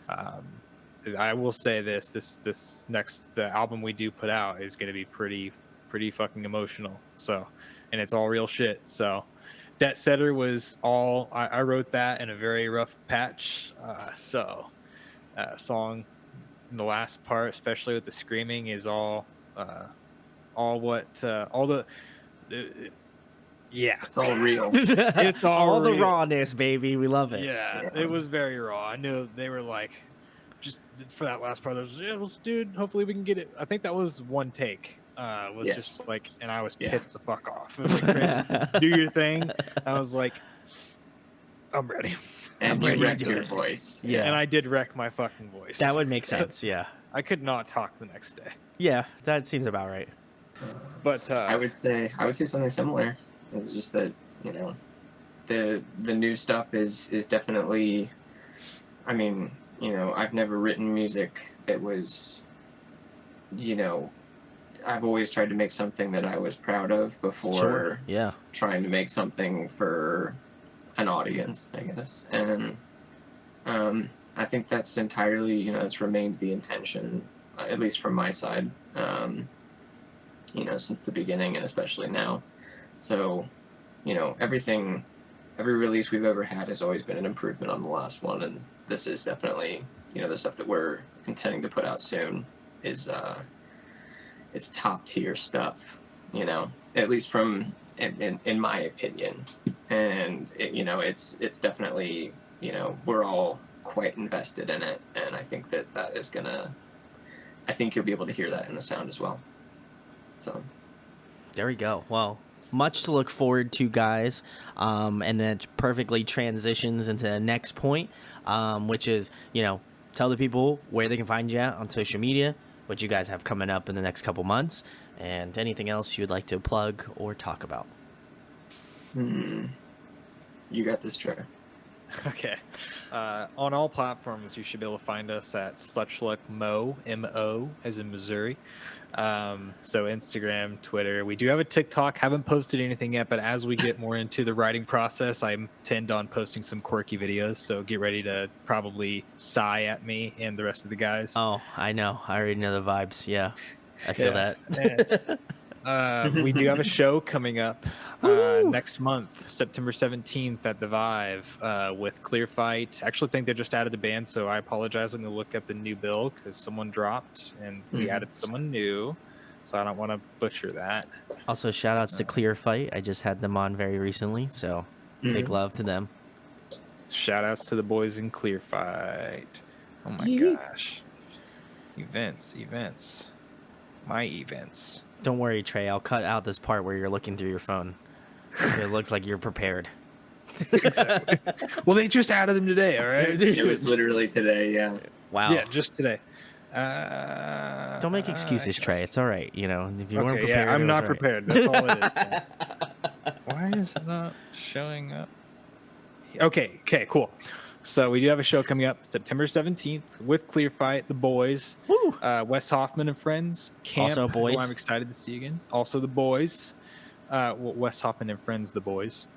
I will say this next, the album we do put out is going to be pretty fucking emotional. So, and it's all real shit. So Debt Setter was all, I wrote that in a very rough patch. Song, the last part, especially with the screaming, is all yeah, It's all real. it's all the real. rawness, baby. We love it. Yeah, it was very raw. I knew they were like, just for that last part, dude, hopefully we can get it. I think that was one take. Yes. Just like, and I was Yeah. pissed the fuck off. It was like, do your thing. I was like, I'm ready. And I'm you ready to wrecked do your it. voice. Yeah. And I did wreck my fucking voice. That would make sense. Yeah. I could not talk the next day. Yeah, that seems about right. But I would say something similar. It's just that, you know, the new stuff is definitely, I mean, you know, I've never written music that was, you know, I've always tried to make something that I was proud of before Sure. Yeah. trying to make something for an audience, I guess. And I think that's entirely, you know, it's remained the intention, at least from my side, you know, since the beginning and especially now. So, you know, every release we've ever had has always been an improvement on the last one, and this is definitely, you know, the stuff that we're intending to put out soon is it's top tier stuff, you know, at least from in my opinion. And it's definitely, we're all quite invested in it, and I think that is gonna. I think you'll be able to hear that in the sound as well. So there we go. Well, much to look forward to, guys. And that perfectly transitions into the next point, which is, tell the people where they can find you at on social media, what you guys have coming up in the next couple months, and anything else you'd like to plug or talk about. You got this, Trey. Okay. On all platforms, you should be able to find us at Suchluck Mo, M-O, as in Missouri. So Instagram, Twitter. We do have a TikTok. Haven't posted anything yet, but as we get more into the writing process, I intend on posting some quirky videos. So get ready to probably sigh at me and the rest of the guys. Oh, I know. I already know the vibes. Yeah, I feel that. We do have a show coming up next month, September 17th at the Vive with Clear Fight. I actually think they just added the band, so I apologize. I'm going to look up the new bill because someone dropped and we added someone new, so I don't want to butcher that. Also, shout outs to Clear Fight. I just had them on very recently, so big love to them. Shout outs to the boys in Clear Fight. Oh my gosh. Events. My events. Don't worry, Trey. I'll cut out this part where you're looking through your phone, so it looks like you're prepared. Exactly. Well, they just added them today, all right? It was literally today, yeah. Wow. Yeah, just today. Don't make excuses, Trey. It's all right. If you weren't prepared, yeah, I'm not all right. prepared. That's all it is. Why is it not showing up? Okay, cool. So we do have a show coming up September 17th with Clear Fight, the boys, Wes Hoffman and friends, Camp, Also boys. who I'm excited to see again. Also the boys, Wes Hoffman and friends, the boys,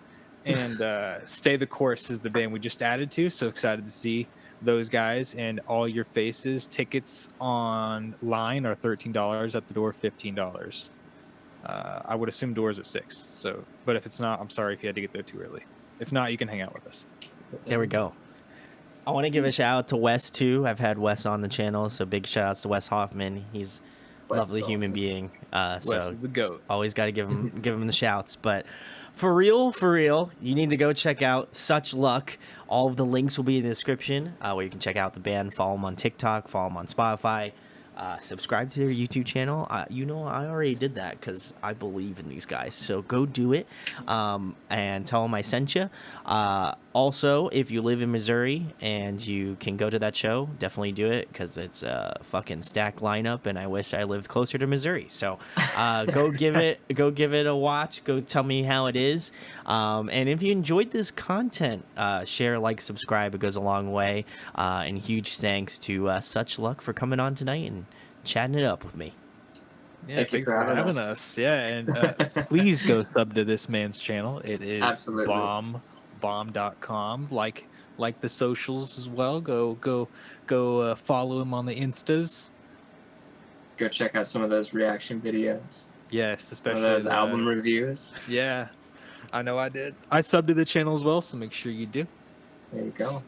and Stay the Course is the band we just added to. So excited to see those guys and all your faces. Tickets online are $13, at the door $15. I would assume doors at 6. So, but if it's not, I'm sorry if you had to get there too early. If not, you can hang out with us. There we go. I want to give a shout out to Wes too. I've had Wes on the channel, so big shout outs to Wes Hoffman. He's a lovely human being. Wes So is the GOAT. always got to give him the shouts. But for real, you need to go check out Such Luck. All of the links will be in the description, where you can check out the band. Follow them on TikTok. Follow them on Spotify. Subscribe to their YouTube channel. I already did that because I believe in these guys. So go do it, and tell them I sent you. Also, if you live in Missouri and you can go to that show, definitely do it because it's a fucking stacked lineup, and I wish I lived closer to Missouri. So go give it a watch. Go tell me how it is. And if you enjoyed this content, share, like, subscribe. It goes a long way. And huge thanks to Such Luck for coming on tonight and chatting it up with me. Yeah, Thank you thanks for for having having us. Yeah, and please go sub to this man's channel. It is Absolutely. bomb.com. Like the socials as well. Go follow him on the Instas. Go check out some of those reaction videos. Yes, Some especially of those the album reviews. Yeah, I know I did. I subbed to the channel as well, so make sure you do. There you go.